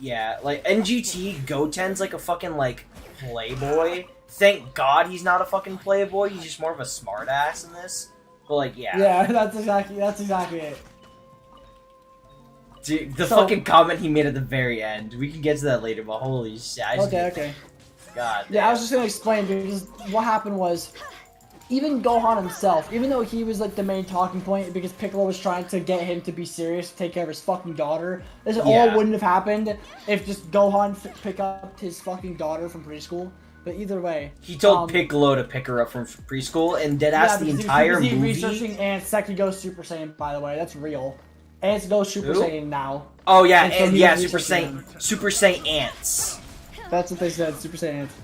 Speaker 1: Yeah, like NGT, Goten's like a fucking like playboy. Thank God he's not a fucking playboy. He's just more of a smartass in this. But like, yeah.
Speaker 2: Yeah, that's exactly it.
Speaker 1: Dude, the fucking comment he made at the very end. We can get to that later, but holy shit.
Speaker 2: Okay.
Speaker 1: God.
Speaker 2: Yeah, I was just gonna explain because what happened was, even Gohan himself, even though he was like the main talking point because Piccolo was trying to get him to be serious, to take care of his fucking daughter. This all wouldn't have happened if just Gohan pick up his fucking daughter from preschool. But either way,
Speaker 1: he told Piccolo to pick her up from preschool, and deadass the entire movie.
Speaker 2: Researching Ants Sekigos Super Saiyan, by the way, that's real. Ants go Super Saiyan now.
Speaker 1: Oh yeah, and Super Saiyan Ants.
Speaker 2: That's what they said, Super Saiyan Ants.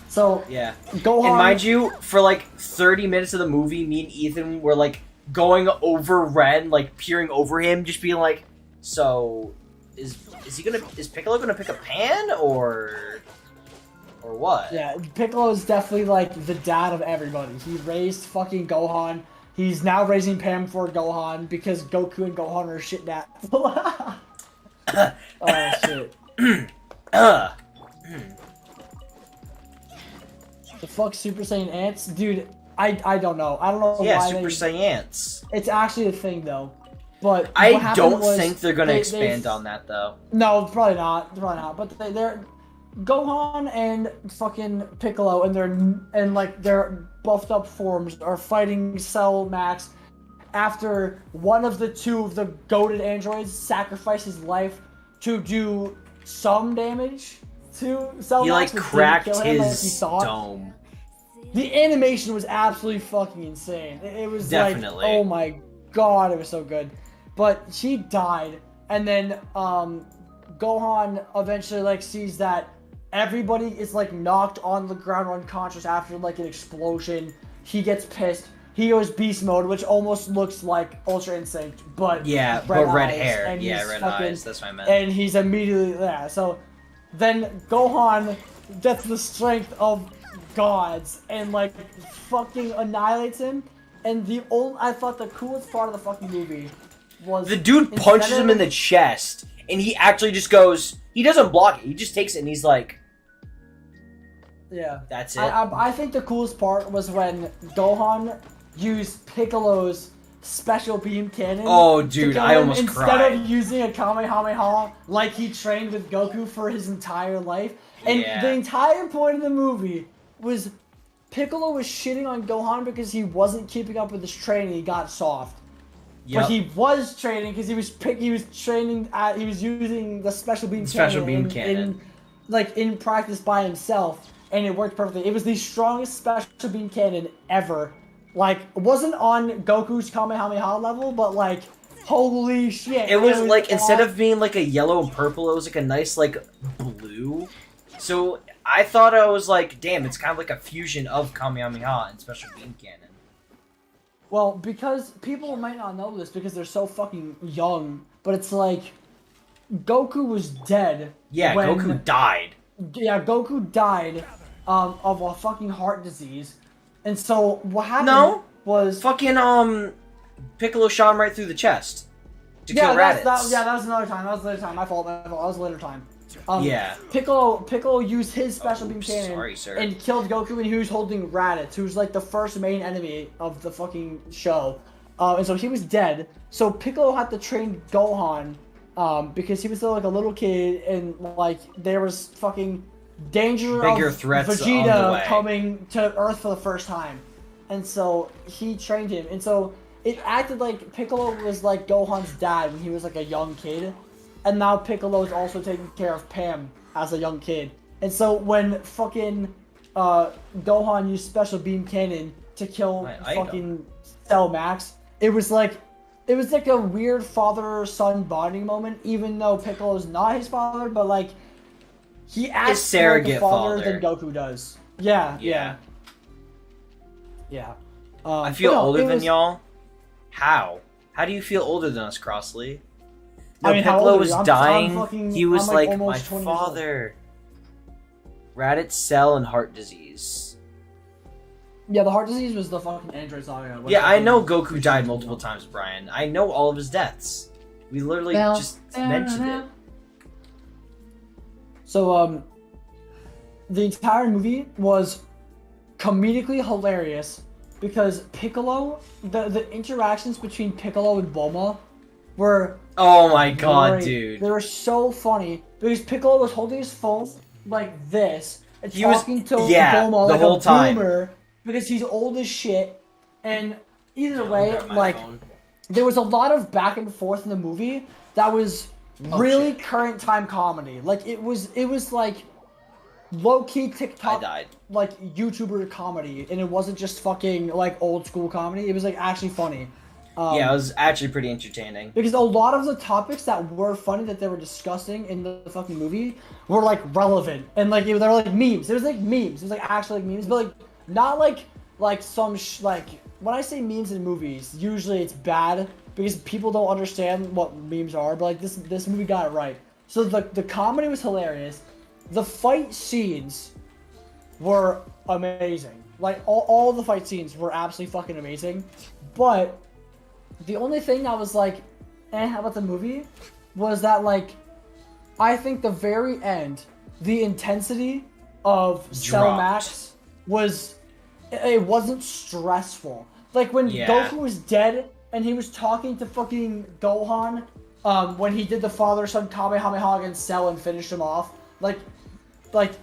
Speaker 2: So
Speaker 1: yeah,
Speaker 2: Gohan.
Speaker 1: And mind you, for like 30 minutes of the movie, me and Ethan were like going over Ren, like peering over him, just being like, "So, is Piccolo gonna pick a Pan or what?"
Speaker 2: Yeah, Piccolo is definitely like the dad of everybody. He raised fucking Gohan. He's now raising Pam for Gohan because Goku and Gohan are shit dads. Oh shit. The fuck Super Saiyan Ants? Dude, I don't know. I don't know why
Speaker 1: Super Saiyan Ants.
Speaker 2: It's actually a thing though. But
Speaker 1: I don't think they're gonna expand on that though.
Speaker 2: No, probably not. But they're Gohan and fucking Piccolo and like their buffed up forms are fighting Cell Max after one of the two of the goated androids sacrificed his life to do some damage to Cell Max.
Speaker 1: He like cracked his dome.
Speaker 2: The animation was absolutely fucking insane. It was
Speaker 1: definitely
Speaker 2: like, oh my god, it was so good. But he died, and then Gohan eventually like sees that everybody is like knocked on the ground unconscious after like an explosion. He gets pissed. He goes beast mode, which almost looks like Ultra Instinct, but
Speaker 1: red hair. And red eyes. That's what I meant.
Speaker 2: And he's immediately so then Gohan gets the strength of gods and like fucking annihilates him. And I thought the coolest part of the fucking movie was
Speaker 1: the dude punches him in the chest, and he actually just goes. He doesn't block it. He just takes it, and he's like,
Speaker 2: "Yeah,
Speaker 1: that's it."
Speaker 2: I think the coolest part was when Gohan used Piccolo's special beam cannon.
Speaker 1: Oh, dude, I almost cried.
Speaker 2: Instead of using a Kamehameha like he trained with Goku for his entire life, and the entire point of the movie was Piccolo was shitting on Gohan because he wasn't keeping up with his training. He got soft. Yep. But he was training because he was using the special beam cannon in practice by himself, and it worked perfectly. It was the strongest special beam cannon ever. Like, it wasn't on Goku's Kamehameha level, but like Holy shit!
Speaker 1: It was like instead of being like a yellow and purple, it was like a nice like blue. So I thought I was like, damn, it's kind of like a fusion of Kamehameha and Special Beam Cannon.
Speaker 2: Well, because people might not know this because they're so fucking young, but it's like Goku was dead.
Speaker 1: Yeah, Goku died.
Speaker 2: Yeah, Goku died of a fucking heart disease, and so what happened was
Speaker 1: fucking Piccolo shot him right through the chest to kill Raditz.
Speaker 2: That was another time. That was later time. My fault. That was later time.
Speaker 1: Yeah.
Speaker 2: Piccolo used his special beam cannon
Speaker 1: sorry,
Speaker 2: and killed Goku, and he was holding Raditz, who's like the first main enemy of the fucking show. And so he was dead. So Piccolo had to train Gohan because he was still like a little kid, and like there was fucking bigger of
Speaker 1: threats
Speaker 2: Vegeta coming to Earth for the first time. And so he trained him. And so it acted like Piccolo was like Gohan's dad when he was like a young kid. And now Piccolo is also taking care of Pam as a young kid. And so when fucking Gohan used Special Beam Cannon to kill fucking Cell Max, it was like a weird father-son bonding moment, even though Piccolo's not his father, but like he acts more like a father than Goku does. Yeah.
Speaker 1: I feel older than y'all. How? How do you feel older than us, Crossley? No, Piccolo was dying. He was like my father. Raditz, Cell, and heart disease.
Speaker 2: Yeah, the heart disease was the fucking Android Saga.
Speaker 1: Yeah, I know Goku died multiple times, Brian. I know all of his deaths. We literally just mentioned it.
Speaker 2: So, the entire movie was comedically hilarious because Piccolo, the interactions between Piccolo and Bulma were
Speaker 1: oh my god, dude.
Speaker 2: They were so funny because Piccolo was holding his phone like this and talking to Bulma like a boomer because he's old as shit. And either way, like there was a lot of back and forth in the movie that was really current time comedy. Like it was like low-key TikTok like YouTuber comedy, and it wasn't just fucking like old school comedy. It was like actually funny.
Speaker 1: Yeah, it was actually pretty entertaining.
Speaker 2: Because a lot of the topics that were funny that they were discussing in the fucking movie were like relevant and like they were like memes. It was like memes. It was like actually like memes, but like not like some like when I say memes in movies, usually it's bad because people don't understand what memes are. But like this movie got it right. So the comedy was hilarious. The fight scenes were amazing. Like all the fight scenes were absolutely fucking amazing. But the only thing that was like, about the movie was that like, I think the very end, the intensity of Cell Max it wasn't stressful. Like when Goku was dead and he was talking to fucking Gohan, when he did the father-son Kamehameha against Cell and finished him off, like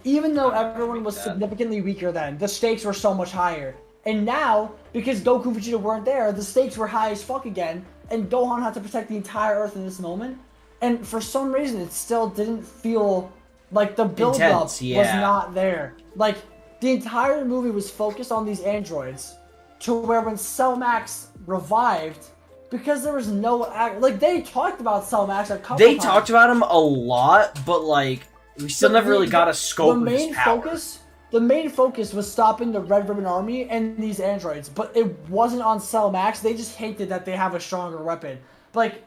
Speaker 2: even though everyone was significantly weaker then, the stakes were so much higher. And now, because Goku and Vegeta weren't there, the stakes were high as fuck again, and Gohan had to protect the entire Earth in this moment. And for some reason, it still didn't feel like the build-up was not there. Like, the entire movie was focused on these androids, to where when Cell Max revived, because there was no... Like, they talked about Cell Max a couple times.
Speaker 1: They talked about him a lot, but, like, we still never really got a scope of his power.
Speaker 2: The main focus was stopping the Red Ribbon Army and these androids, but it wasn't on Cell Max. They just hated that they have a stronger weapon. Like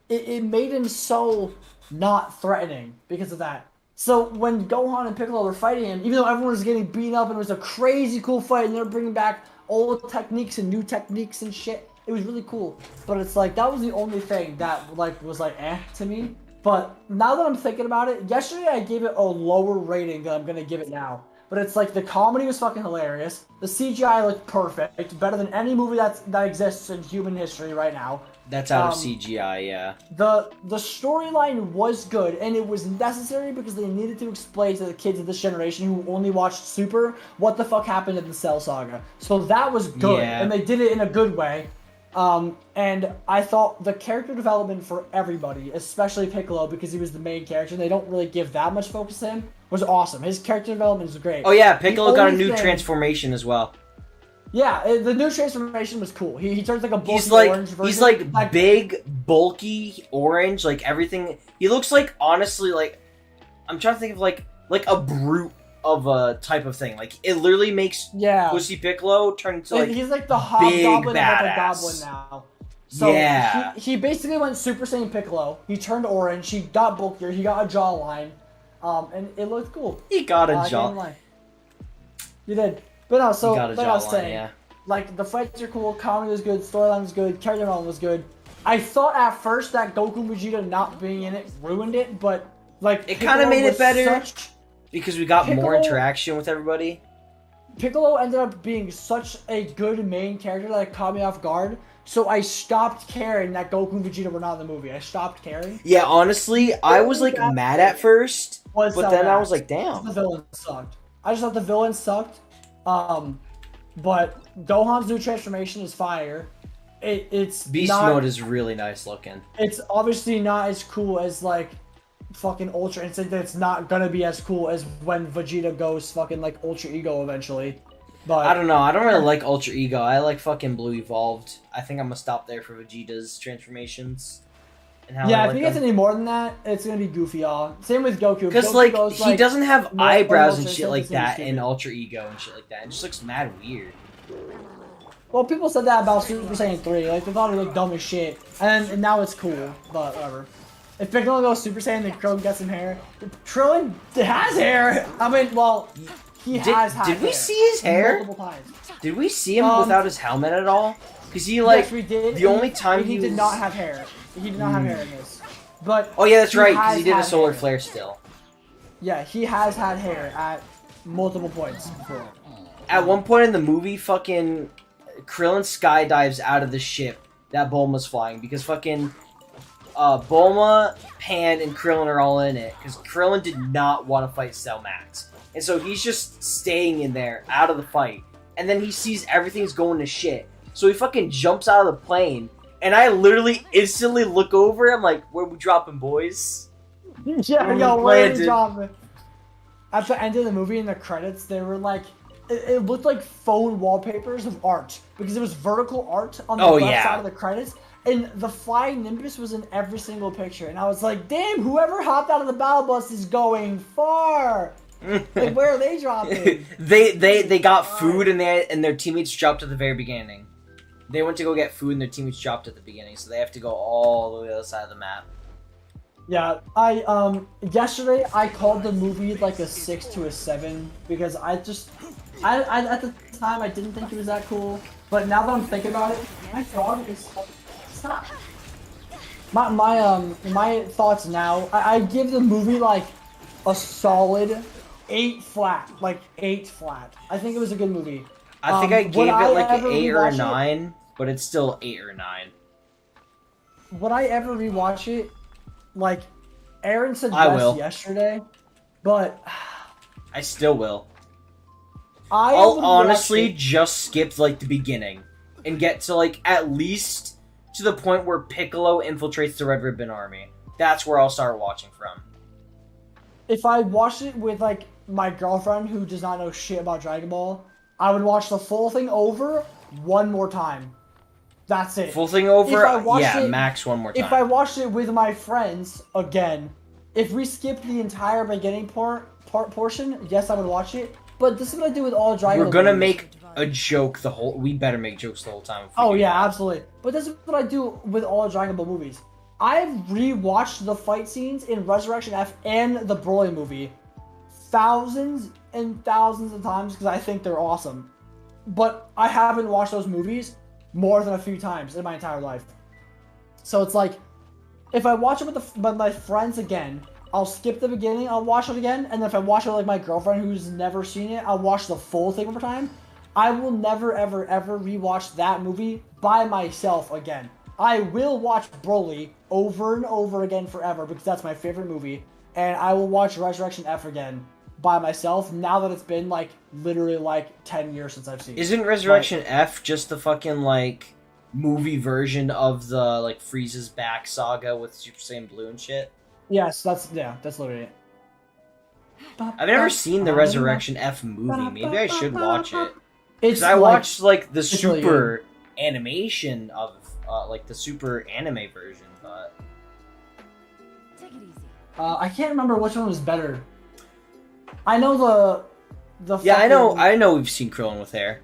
Speaker 2: it made him so not threatening because of that. So when Gohan and Piccolo were fighting him, even though everyone was getting beaten up and it was a crazy cool fight, and they're bringing back old techniques and new techniques and shit, it was really cool. But it's like that was the only thing that like was like to me. But now that I'm thinking about it, yesterday I gave it a lower rating than I'm going to give it now. But it's like the comedy was fucking hilarious. The CGI looked perfect. Better than any movie that exists in human history right now.
Speaker 1: That's out of CGI, yeah.
Speaker 2: The storyline was good, and it was necessary because they needed to explain to the kids of this generation who only watched Super what the fuck happened in the Cell Saga. So that was good, and they did it in a good way. And I thought the character development for everybody, especially Piccolo, because he was the main character, and they don't really give that much focus to him, was awesome. His character development is great.
Speaker 1: Oh yeah, Piccolo got a new transformation as well.
Speaker 2: Yeah, the new transformation was cool. He turns like a bulky orange version.
Speaker 1: He's like big, bulky, orange, like everything. He looks like, honestly, like, I'm trying to think of like a brute of a type of thing. Like, it literally makes Pussy Piccolo turn into like
Speaker 2: he's like the hobgoblin of like a
Speaker 1: badass.
Speaker 2: goblin now. So
Speaker 1: yeah,
Speaker 2: he basically went Super Saiyan Piccolo. He turned orange. He got bulkier. He got a jawline, and it looked cool.
Speaker 1: He got a jawline.
Speaker 2: You did, but no. So
Speaker 1: like
Speaker 2: I was saying, like the fights are cool. Comedy was good. Storyline was good. Character development was good. I thought at first that Goku and Vegeta not being in it ruined it, but like
Speaker 1: it kind of made it better because we got more interaction with everybody.
Speaker 2: Piccolo ended up being such a good main character that it caught me off guard. So I stopped caring that Goku and Vegeta were not in the movie. I stopped caring.
Speaker 1: Yeah, honestly, I was like mad at first, but then I was like, damn.
Speaker 2: The villain sucked. I just thought the villain sucked. But Gohan's new transformation is fire. It's
Speaker 1: Beast mode is really nice looking.
Speaker 2: It's obviously not as cool as like fucking Ultra Instinct. It's not gonna be as cool as when Vegeta goes fucking like Ultra Ego eventually. But
Speaker 1: I don't know. I don't really like Ultra Ego. I like fucking Blue Evolved. I think I'm gonna stop there for Vegeta's transformations. And how
Speaker 2: if he gets any more than that, it's gonna be goofy, y'all. Same with Goku.
Speaker 1: Because like he doesn't have eyebrows and shit like that in Ultra Ego and shit like that. It just looks mad weird.
Speaker 2: Well, people said that about Super Saiyan 3. Like they thought it looked dumb as shit, and now it's cool. But whatever. If Piccolo goes Super Saiyan, then Krillin gets some hair. Krillin has hair. I mean, well. He has had
Speaker 1: Did we see his hair?
Speaker 2: Multiple times.
Speaker 1: Did we see him without his helmet at all? Because he like
Speaker 2: yes, we did.
Speaker 1: The only time
Speaker 2: he did not have hair. He did not have hair in this. But
Speaker 1: oh yeah, that's right. Because he did a solar flare still.
Speaker 2: Yeah, he has had hair at multiple points before.
Speaker 1: At one point in the movie, fucking Krillin skydives out of the ship that Bulma's flying because fucking Bulma, Pan, and Krillin are all in it because Krillin did not want to fight Cell Max. And so he's just staying in there, out of the fight. And then he sees everything's going to shit. So he fucking jumps out of the plane. And I literally instantly look over. I'm like, where we dropping, boys?
Speaker 2: Yeah, yo, where we dropping? At the end of the movie, in the credits, they were like... It looked like phone wallpapers of art. Because it was vertical art on the left side of the credits. And the flying Nimbus was in every single picture. And I was like, damn, whoever hopped out of the battle bus is going far. Like, where are they dropping?
Speaker 1: they got food and their teammates dropped at the very beginning. They went to go get food and their teammates dropped at the beginning, so they have to go all the way to the other side of the map.
Speaker 2: Yeah, yesterday I called the movie like a 6 to a 7 because I at the time I didn't think it was that cool, but now that I'm thinking about it, my dog is stop. My thoughts now, I give the movie like a solid 8 flat, like 8 flat. I think it was a good movie.
Speaker 1: I think I gave it like an 8 or a 9, but it's still 8 or 9.
Speaker 2: Would I ever rewatch it? Like, Aaron said yes yesterday, but
Speaker 1: I still will. I'll honestly just skip like the beginning and get to like at least to the point where Piccolo infiltrates the Red Ribbon Army. That's where I'll start watching from.
Speaker 2: If I watched it with like my girlfriend who does not know shit about Dragon Ball, I would watch the full thing over one more time. That's it.
Speaker 1: Full thing over? Yeah, max one more time.
Speaker 2: If I watched it with my friends again, if we skipped the entire beginning portion, yes, I would watch it. But this is what I do with all Dragon Ball.
Speaker 1: We're gonna make a joke the whole. We better make jokes the whole time.
Speaker 2: Oh yeah, absolutely. But this is what I do with all Dragon Ball movies. I've rewatched the fight scenes in Resurrection F and the Broly movie thousands and thousands of times because I think they're awesome. But I haven't watched those movies more than a few times in my entire life. So it's like, if I watch it with my friends again, I'll skip the beginning, I'll watch it again, and then if I watch it with like my girlfriend who's never seen it, I'll watch the full thing over time. I will never, ever, ever rewatch that movie by myself again. I will watch Broly over and over again forever because that's my favorite movie, and I will watch Resurrection F again by myself now that it's been like literally like 10 years since I've seen it.
Speaker 1: Isn't Resurrection F just the fucking like movie version of the like Frieza's back saga with Super Saiyan Blue and shit?
Speaker 2: Yes, that's literally it.
Speaker 1: I've never seen the Resurrection F movie. Maybe I should watch it. Because I watched like the super animation of like the super anime version, but
Speaker 3: Take it easy.
Speaker 2: I can't remember which one was better. I know the
Speaker 1: yeah,
Speaker 2: fucking,
Speaker 1: I know we've seen Krillin with hair.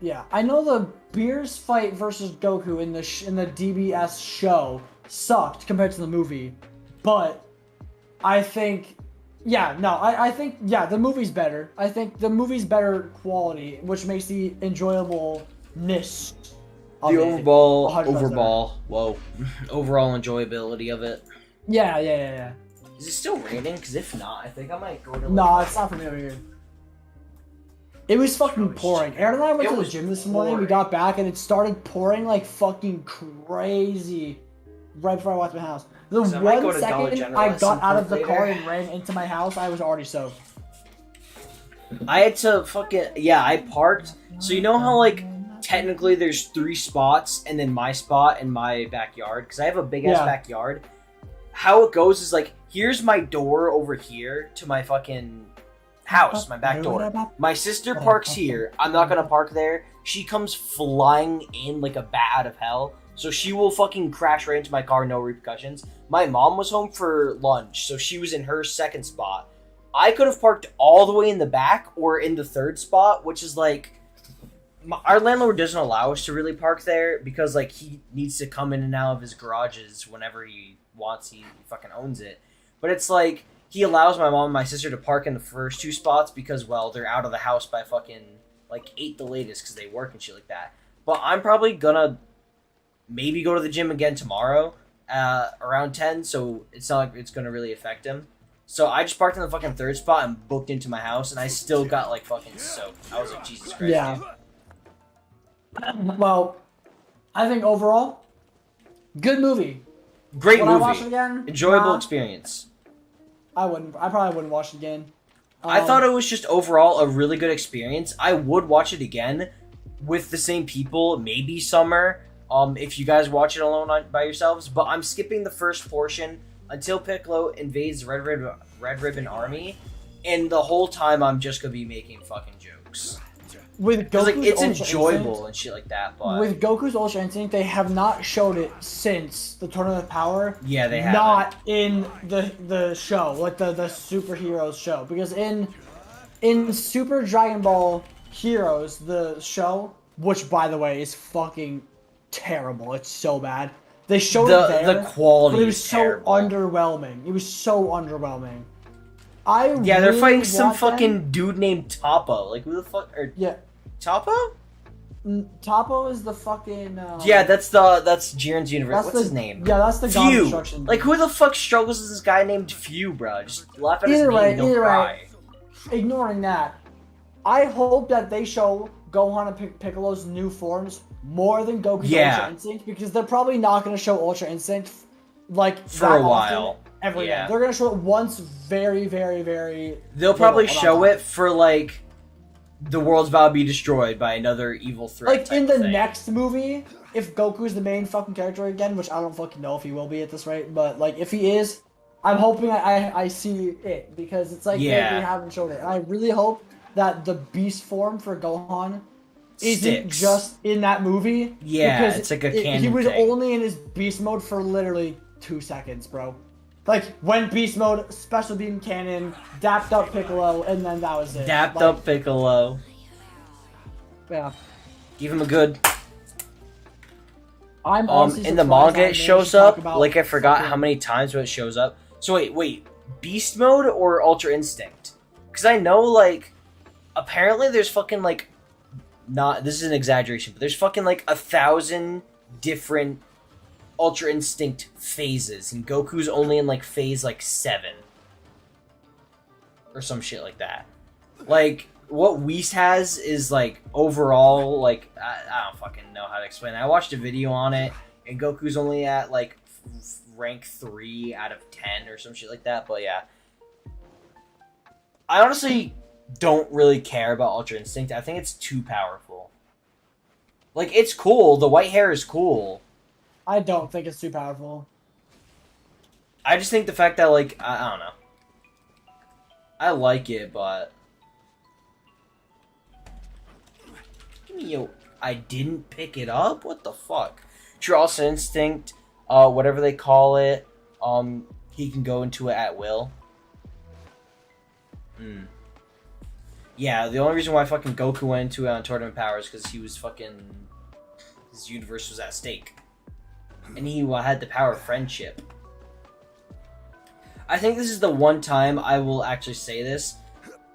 Speaker 2: Yeah, I know the Beerus fight versus Goku in the DBS show sucked compared to the movie, but I think, I think the movie's better. I think the movie's better quality, which makes the enjoyableness of
Speaker 1: The
Speaker 2: it
Speaker 1: overall
Speaker 2: 100%.
Speaker 1: overall enjoyability of it.
Speaker 2: Yeah.
Speaker 1: Is it still raining? Because if not, I think I might go to.
Speaker 2: No, it's not for me over here. It was fucking pouring. Aaron and I went to the gym this morning. We got back and it started pouring like fucking crazy right before I walked my house. The 1 second I got out of the car and ran into my house, I was already soaked.
Speaker 1: I had to I parked. So you know how like technically there's 3 spots and then my spot in my backyard? Because I have a big ass backyard. How it goes is like, here's my door over here to my fucking house, my back door. My sister parks here. I'm not gonna park there. She comes flying in like a bat out of hell. So she will fucking crash right into my car, no repercussions. My mom was home for lunch, so she was in her second spot. I could have parked all the way in the back or in the third spot, which is like, our landlord doesn't allow us to really park there because like he needs to come in and out of his garages whenever he wants. He fucking owns it. But it's like, he allows my mom and my sister to park in the first 2 spots because, well, they're out of the house by fucking, like, 8 the latest because they work and shit like that. But I'm probably gonna maybe go to the gym again tomorrow around 10, so it's not like it's gonna really affect him. So I just parked in the fucking third spot and booked into my house, and I still got, like, fucking soaked. I was like, Jesus Christ.
Speaker 2: Yeah. Well, I think overall, good movie.
Speaker 1: Great
Speaker 2: Would
Speaker 1: movie.
Speaker 2: I watch it again?
Speaker 1: Enjoyable experience.
Speaker 2: I wouldn't. I probably wouldn't watch it again.
Speaker 1: I thought it was just overall a really good experience. I would watch it again with the same people, maybe summer, if you guys watch it alone by yourselves. But I'm skipping the first portion until Piccolo invades Red Ribbon Army, and the whole time I'm just gonna be making fucking jokes.
Speaker 2: With Goku's
Speaker 1: like, it's
Speaker 2: Ultra
Speaker 1: enjoyable
Speaker 2: Instinct,
Speaker 1: and shit like that, but
Speaker 2: with Goku's Ultra Instinct, they have not showed it since the Tournament of Power.
Speaker 1: Yeah, they have.
Speaker 2: Not in the show, like the superheroes show, because in Super Dragon Ball Heroes, the show, which by the way is fucking terrible. It's so bad. They showed it there,
Speaker 1: the quality,
Speaker 2: but it was
Speaker 1: is
Speaker 2: so
Speaker 1: terrible.
Speaker 2: underwhelming. It was so underwhelming.
Speaker 1: They're really fighting some fucking dude named Toppo. Like, who the fuck? Toppo?
Speaker 2: Topo is the fucking.
Speaker 1: Yeah, that's Jiren's universe. What's his name?
Speaker 2: Yeah, that's the God
Speaker 1: Few.
Speaker 2: Destruction.
Speaker 1: Like, who the fuck struggles with this guy named Few, bro? Just laugh at his name and don't cry.
Speaker 2: Ignoring that, I hope that they show Gohan and Piccolo's new forms more than Goku's Ultra Instinct, because they're probably not going to show Ultra Instinct like
Speaker 1: for a while.
Speaker 2: Every day. They're going to show it once very, very, very...
Speaker 1: They'll probably show it for, like, the world's about to be destroyed by another evil threat.
Speaker 2: Like, in the next movie, if Goku's the main fucking character again, which I don't fucking know if he will be at this rate, but, like, if he is, I'm hoping I see it, because it's like they haven't shown it. And I really hope that the beast form for Gohan isn't just in that movie.
Speaker 1: Yeah, it's like a canon
Speaker 2: He was
Speaker 1: thing.
Speaker 2: only in his beast mode for literally 2 seconds, bro. Like, when beast mode, special beam cannon, dapped up Piccolo, and then that was it.
Speaker 1: Dapped up Piccolo.
Speaker 2: Yeah.
Speaker 1: Give him a good...
Speaker 2: I'm honestly
Speaker 1: in the manga it shows up, like I forgot how many times when it shows up. So wait, beast mode or Ultra Instinct? Because I know, like, apparently there's fucking, like, this is an exaggeration, but there's fucking, like, 1,000 different Ultra Instinct phases, and Goku's only in, like, phase, like, 7. Or some shit like that. Like, what Whis has is, like, overall, like, I don't fucking know how to explain it. I watched a video on it, and Goku's only at, like, rank 3 out of 10 or some shit like that, but yeah. I honestly don't really care about Ultra Instinct. I think it's too powerful. Like, it's cool. The white hair is cool.
Speaker 2: I don't think it's too powerful.
Speaker 1: I just think the fact that, like, I don't know. I like it, but... Yo, I didn't pick it up? What the fuck? True Awesome Instinct, whatever they call it, he can go into it at will. Yeah, the only reason why fucking Goku went into it on Tournament Power is because he was fucking... his universe was at stake. And he had the power of friendship. I think this is the one time I will actually say this.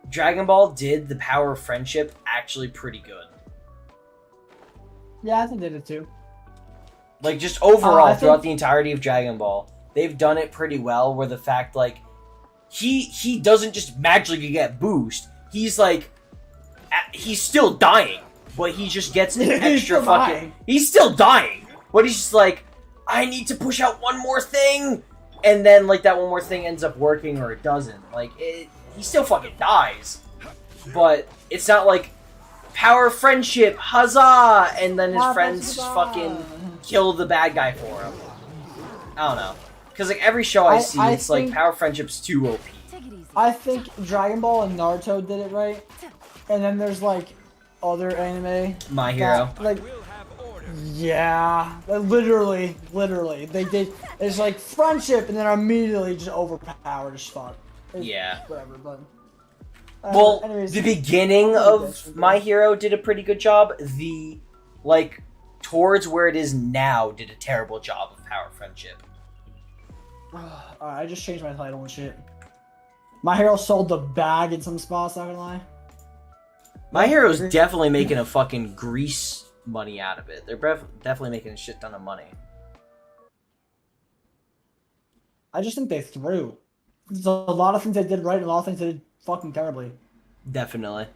Speaker 1: Dragon Ball did the power of friendship actually pretty good.
Speaker 2: Yeah, I think they did too.
Speaker 1: Like, just overall, throughout the entirety of Dragon Ball, they've done it pretty well, where the fact, like, he doesn't just magically get boost. He's, like, he's still dying, but he just gets an extra fucking... He's still dying, but he's just like, I need to push out one more thing, and then, like, that one more thing ends up working, or it doesn't. Like, he still fucking dies, but it's not like, power of friendship, huzzah! And then his friends just fucking kill the bad guy for him. I don't know. Because, like, every show I see, it's like, power of friendship's too OP.
Speaker 2: I think Dragon Ball and Naruto did it right. And then there's, like, other anime.
Speaker 1: My Hero.
Speaker 2: Like, yeah. Literally. They did. It's like friendship, and then immediately just overpowered as fuck.
Speaker 1: Yeah.
Speaker 2: Whatever, but...
Speaker 1: well,
Speaker 2: anyways,
Speaker 1: the beginning of My Hero did a pretty good job. The, like, towards where it is now did a terrible job of power of friendship.
Speaker 2: Alright, I just changed my title and shit. My Hero sold the bag in some spots, not gonna lie.
Speaker 1: My Hero's definitely making a fucking grease money out of it. They're definitely making a shit ton of money.
Speaker 2: I just think they threw. There's a lot of things they did right and a lot of things they did fucking terribly.
Speaker 1: Definitely.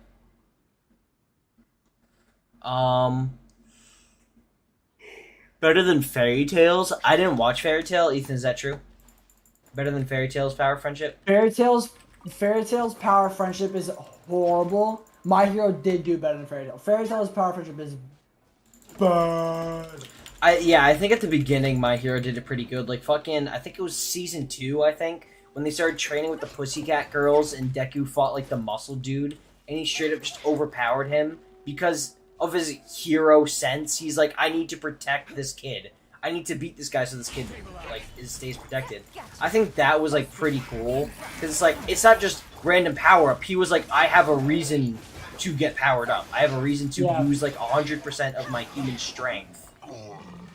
Speaker 1: Better than Fairy Tales? I didn't watch Fairy Tail. Ethan, is that true? Better than Fairy Tail's Power of Friendship?
Speaker 2: Fairy Tail's Power of Friendship is horrible. My Hero did do better than Fairy Tail. Fairy Tail's Power of Friendship is bad.
Speaker 1: I think at the beginning My Hero did it pretty good. Like fucking, I think it was season 2, I think, when they started training with the Pussycat Girls and Deku fought like the muscle dude and he straight up just overpowered him because of his hero sense. He's like, I need to protect this kid. I need to beat this guy so this kid like stays protected. I think that was like pretty cool because it's like it's not just random power up. He was like, I have a reason to get powered up. I have a reason to use like 100% of my human strength.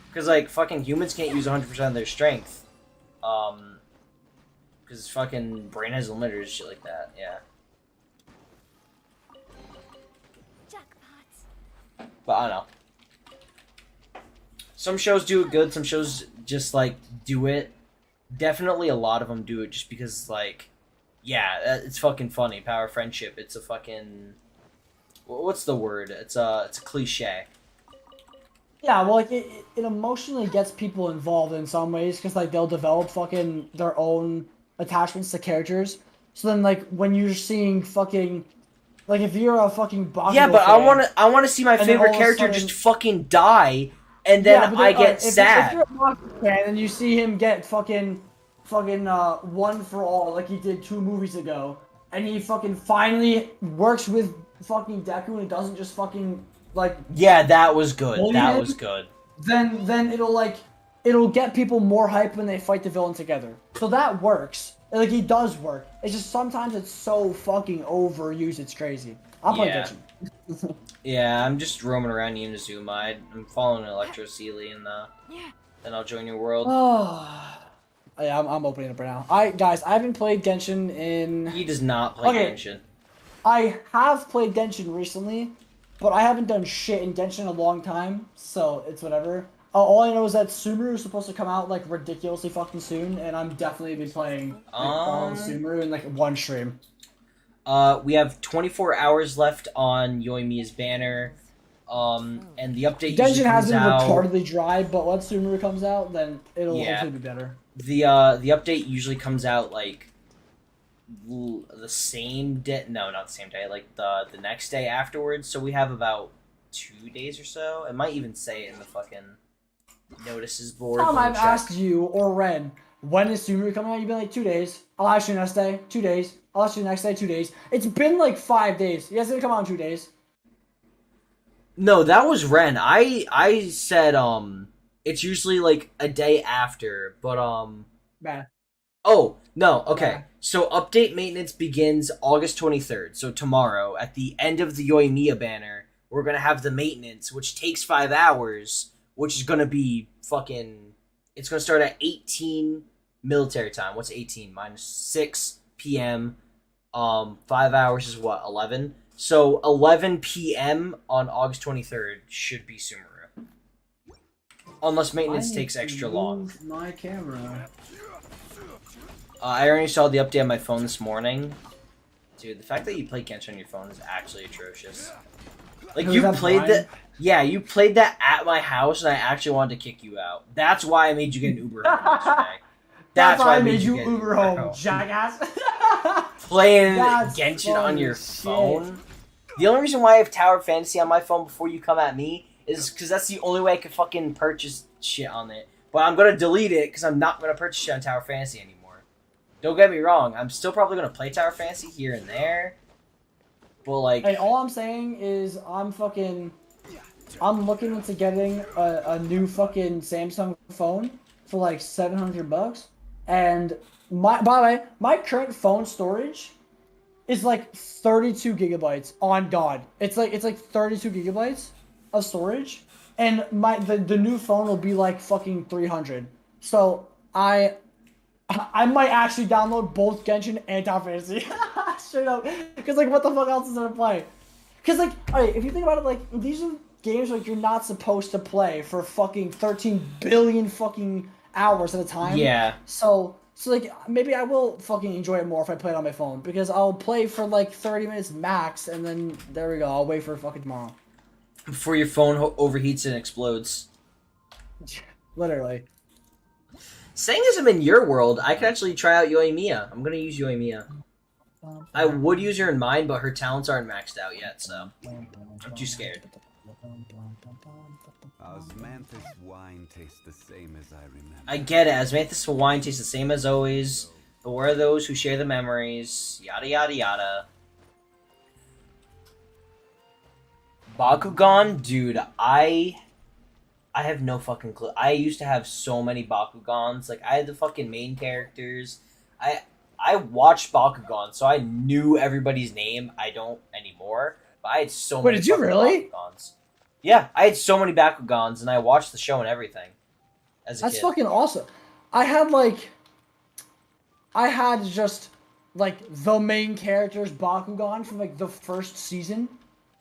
Speaker 1: Because like fucking humans can't use 100% of their strength. Because fucking brain has limiters, shit like that. Yeah. But I don't know. Some shows do it good, some shows just, like, do it. Definitely a lot of them do it just because, like, yeah, it's fucking funny. Power of friendship, it's a fucking... What's the word? It's a cliche.
Speaker 2: Yeah, well, like, it emotionally gets people involved in some ways because, like, they'll develop fucking their own attachments to characters. So then, like, when you're seeing fucking... Like, if you're a fucking Bakugo
Speaker 1: yeah, but
Speaker 2: fan,
Speaker 1: I want to see my favorite character just fucking die... And then I get sad.
Speaker 2: If you're a Bakugo fan and you see him get fucking one for all like he did 2 movies ago, and he fucking finally works with fucking Deku and it doesn't just fucking like
Speaker 1: yeah, that was good. That was good.
Speaker 2: Then it'll get people more hype when they fight the villain together. So that works. Like he does work. It's just sometimes it's so fucking overused. It's crazy. I'm playing Genshin.
Speaker 1: Yeah, I'm just roaming around Inazuma. I'm following Electro Sealy, and then I'll join your world.
Speaker 2: Oh, yeah, I'm opening it up right now. Guys, I haven't played Genshin in...
Speaker 1: He does not play Genshin.
Speaker 2: I have played Genshin recently, but I haven't done shit in Genshin in a long time, so it's whatever. All I know is that Sumeru is supposed to come out, like, ridiculously fucking soon, and I'm definitely be playing all of Sumeru in, like, one stream.
Speaker 1: We have 24 hours left on Yoimiya's banner, and the update
Speaker 2: Genshin has been retardedly dry, but once Sumeru comes out, then it'll hopefully be better.
Speaker 1: The update usually comes out, like, the same day, no, not the same day, like, the next day afterwards, so we have about 2 days or so. It might even say it in the fucking notices board.
Speaker 2: Tom, I've asked you, or Ren, when is Sumeru coming out? You've been like 2 days. I'll ask you next day, 2 days. I'll ask you the next day, 2 days. It's been like 5 days. You guys gonna come out in 2 days.
Speaker 1: No, that was Ren. I said it's usually like a day after, but
Speaker 2: Nah,
Speaker 1: oh, no, okay.
Speaker 2: nah.
Speaker 1: So update maintenance begins August 23rd. So tomorrow at the end of the Yoimiya banner, we're going to have the maintenance which takes 5 hours, which is going to be fucking it's going to start at 18 military time. What's 18 minus 6 p.m. 5 hours is what? 11. So 11 p.m. on August 23rd should be Sumeru. Unless maintenance takes extra long.
Speaker 2: My camera.
Speaker 1: I already saw the update on my phone this morning. Dude, the fact that you play Genshin on your phone is actually atrocious. Like,
Speaker 2: Was
Speaker 1: you
Speaker 2: that
Speaker 1: played
Speaker 2: blind?
Speaker 1: that... Yeah, you played that at my house, and I actually wanted to kick you out. That's why I made you get an Uber home yesterday.
Speaker 2: That's why I made
Speaker 1: you
Speaker 2: you
Speaker 1: get an
Speaker 2: Uber home, jackass.
Speaker 1: Playing
Speaker 2: That's
Speaker 1: Genshin on your
Speaker 2: shit.
Speaker 1: phone? The only reason why I have Tower Fantasy on my phone before you come at me is because that's the only way I can fucking purchase shit on it. But I'm gonna delete it because I'm not gonna purchase shit on Tower Fantasy anymore. Don't get me wrong, I'm still probably gonna play Tower Fantasy here and there. But like,
Speaker 2: Hey, all I'm saying is I'm looking into getting a new fucking Samsung phone for like $700, and by the way, my current phone storage is like 32 gigabytes. On God, it's like 32 gigabytes of storage, and the new phone will be like fucking 300. So I might actually download both Genshin and Tower Fantasy. Straight up. Because, like, what the fuck else is there to play? Because, like, alright, if you think about it, like, these are games, like, you're not supposed to play for fucking 13 billion fucking hours at a time.
Speaker 1: yeah.
Speaker 2: So like, maybe I will fucking enjoy it more if I play it on my phone. Because I'll play for, like, 30 minutes max, and then, there we go, I'll wait for fucking tomorrow.
Speaker 1: Before your phone overheats and explodes.
Speaker 2: Literally.
Speaker 1: Saying as I'm in your world, I can actually try out Yoimiya. I'm gonna use Yoimiya. I would use her in mine, but her talents aren't maxed out yet, so I'm too scared.
Speaker 4: Osmanthus wine tastes the same as I remember.
Speaker 1: I get it. Asmanthus wine tastes the same as always. But where are those who share the memories? Yada yada yada. Bakugan, dude, I have no fucking clue. I used to have so many Bakugans. Like, I had the fucking main characters. I watched Bakugan, so I knew everybody's name. I don't anymore. But I had so
Speaker 2: Wait,
Speaker 1: many
Speaker 2: did you
Speaker 1: fucking
Speaker 2: really?
Speaker 1: Bakugans. Yeah, I had so many Bakugans, and I watched the show and everything as a
Speaker 2: That's
Speaker 1: kid.
Speaker 2: fucking awesome. I had just, like, the main character's Bakugan from, like, the first season.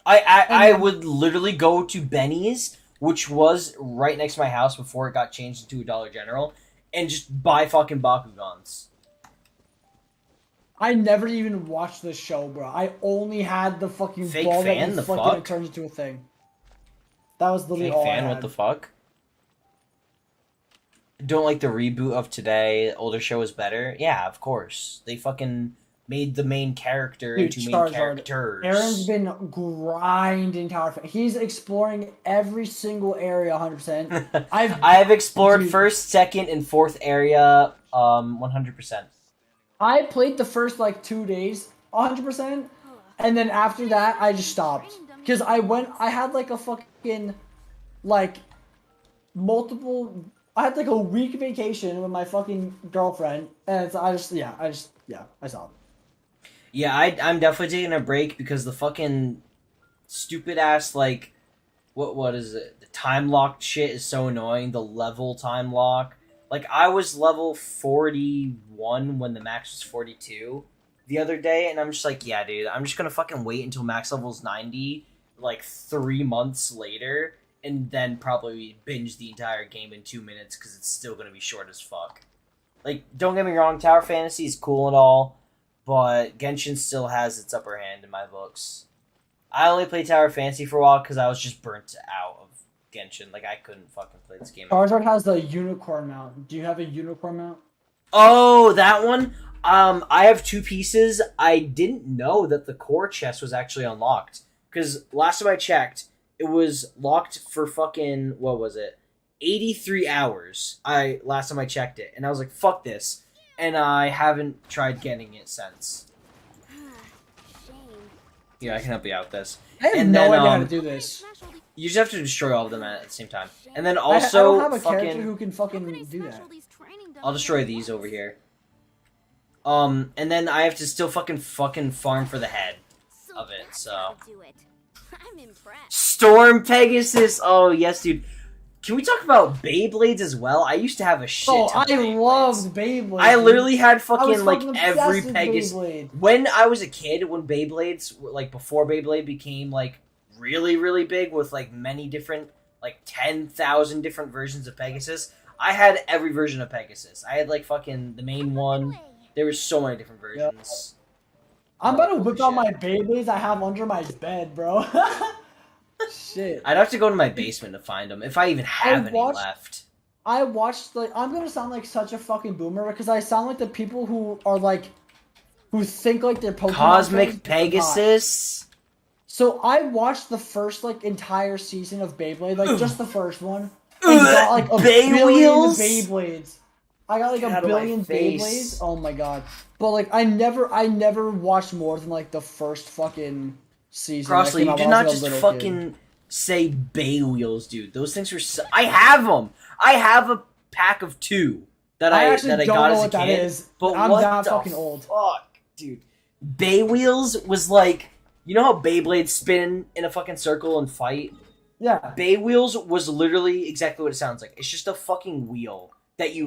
Speaker 1: I would literally go to Benny's, which was right next to my house before it got changed into a Dollar General, and just buy fucking Bakugans.
Speaker 2: I never even watched the show, bro. I only had the fucking
Speaker 1: Fake
Speaker 2: ball
Speaker 1: fan,
Speaker 2: that you
Speaker 1: the
Speaker 2: flick
Speaker 1: fuck?
Speaker 2: and it turns into a thing. That was literally
Speaker 1: Fake
Speaker 2: all I
Speaker 1: fan,
Speaker 2: had.
Speaker 1: what the fuck? Don't like the reboot of today. The older show is better. Yeah, of course. They fucking made the main character
Speaker 2: Dude,
Speaker 1: into main
Speaker 2: Charizard.
Speaker 1: characters.
Speaker 2: Aaron's been grinding Tower. He's exploring every single area 100%.
Speaker 1: I've explored
Speaker 2: Dude.
Speaker 1: first, second, and fourth area 100%.
Speaker 2: I played the first, like, 2 days 100%, and then after that, I just stopped. Because I had, like, a fucking, like, I had, like, a week vacation with my fucking girlfriend, and so I stopped.
Speaker 1: Yeah, I'm definitely taking a break because the fucking stupid ass, like, what is it? The time locked shit is so annoying. The level time lock. Like, I was level 41 when the max was 42 the other day, and I'm just like, yeah, dude, I'm just gonna fucking wait until max level's 90, like, 3 months later, and then probably binge the entire game in 2 minutes because it's still gonna be short as fuck. Like, don't get me wrong, Tower Fantasy is cool and all, but Genshin still has its upper hand in my books. I only played Tower Fantasy for a while because I was just burnt out of Genshin. Like, I couldn't fucking play this game.
Speaker 2: Charizard has the unicorn mount. Do you have a unicorn mount?
Speaker 1: Oh, that one? I have 2 pieces. I didn't know that the core chest was actually unlocked. Because last time I checked, it was locked for fucking, what was it? 83 hours. Last time I checked it. And I was like, fuck this. And I haven't tried getting it since.
Speaker 3: Shame.
Speaker 1: Yeah, I can help you out with this.
Speaker 2: I have
Speaker 1: And
Speaker 2: no
Speaker 1: then,
Speaker 2: idea how to do this.
Speaker 1: You just have to destroy all of them at the same time. And then
Speaker 2: I
Speaker 1: also,
Speaker 2: don't have a character
Speaker 1: fucking...
Speaker 2: who can fucking do that.
Speaker 1: I'll destroy these over here. And then I have to still fucking farm for the head of it, so...
Speaker 3: I'm impressed.
Speaker 1: Storm Pegasus! Oh, yes, dude. Can we talk about Beyblades as well? I used to have a shit ton of
Speaker 2: I
Speaker 1: Beyblades.
Speaker 2: loved Beyblades.
Speaker 1: I literally had
Speaker 2: I
Speaker 1: fucking,
Speaker 2: was
Speaker 1: like,
Speaker 2: fucking
Speaker 1: every
Speaker 2: obsessed with
Speaker 1: Pegasus...
Speaker 2: Beyblade.
Speaker 1: When I was a kid, when Beyblades, like, before Beyblade became, like, really, really big with, like, many different, like, 10,000 different versions of Pegasus, I had every version of Pegasus. I had, like, fucking the main one. There were so many different versions.
Speaker 2: I'm about to whip out
Speaker 1: Shit.
Speaker 2: my Beyblades I have under my bed, bro. Shit.
Speaker 1: I'd have to go to my basement to find them, if I even have any left.
Speaker 2: I watched, like, I'm gonna sound like such a fucking boomer because I sound like the people who are, like, who think, like, they're Pokemon
Speaker 1: Cosmic
Speaker 2: fans, but they're not.
Speaker 1: Pegasus?
Speaker 2: So I watched the first, like, entire season of Beyblade, like, just the first one. And got, like, a billion
Speaker 1: Beyblades?
Speaker 2: Beyblades. I got, like,
Speaker 1: Get
Speaker 2: a
Speaker 1: out of my
Speaker 2: billion
Speaker 1: face.
Speaker 2: Beyblades. Oh my god. But, like, I never watched more than, like, the first fucking season.
Speaker 1: Crossley, you
Speaker 2: that
Speaker 1: did
Speaker 2: came out
Speaker 1: not
Speaker 2: when I was,
Speaker 1: just
Speaker 2: like, a little
Speaker 1: fucking
Speaker 2: kid.
Speaker 1: say Bay Wheels, dude. Those things were so... I have them! I have a pack of 2 that I
Speaker 2: actually don't
Speaker 1: got
Speaker 2: know
Speaker 1: as a
Speaker 2: what that
Speaker 1: kid.
Speaker 2: is.
Speaker 1: But
Speaker 2: I'm
Speaker 1: what
Speaker 2: that
Speaker 1: the
Speaker 2: fucking old.
Speaker 1: fuck, dude? Bay Wheels was like... You know how Beyblades spin in a fucking circle and fight?
Speaker 2: Yeah.
Speaker 1: Bay Wheels was literally exactly what it sounds like. It's just a fucking wheel that you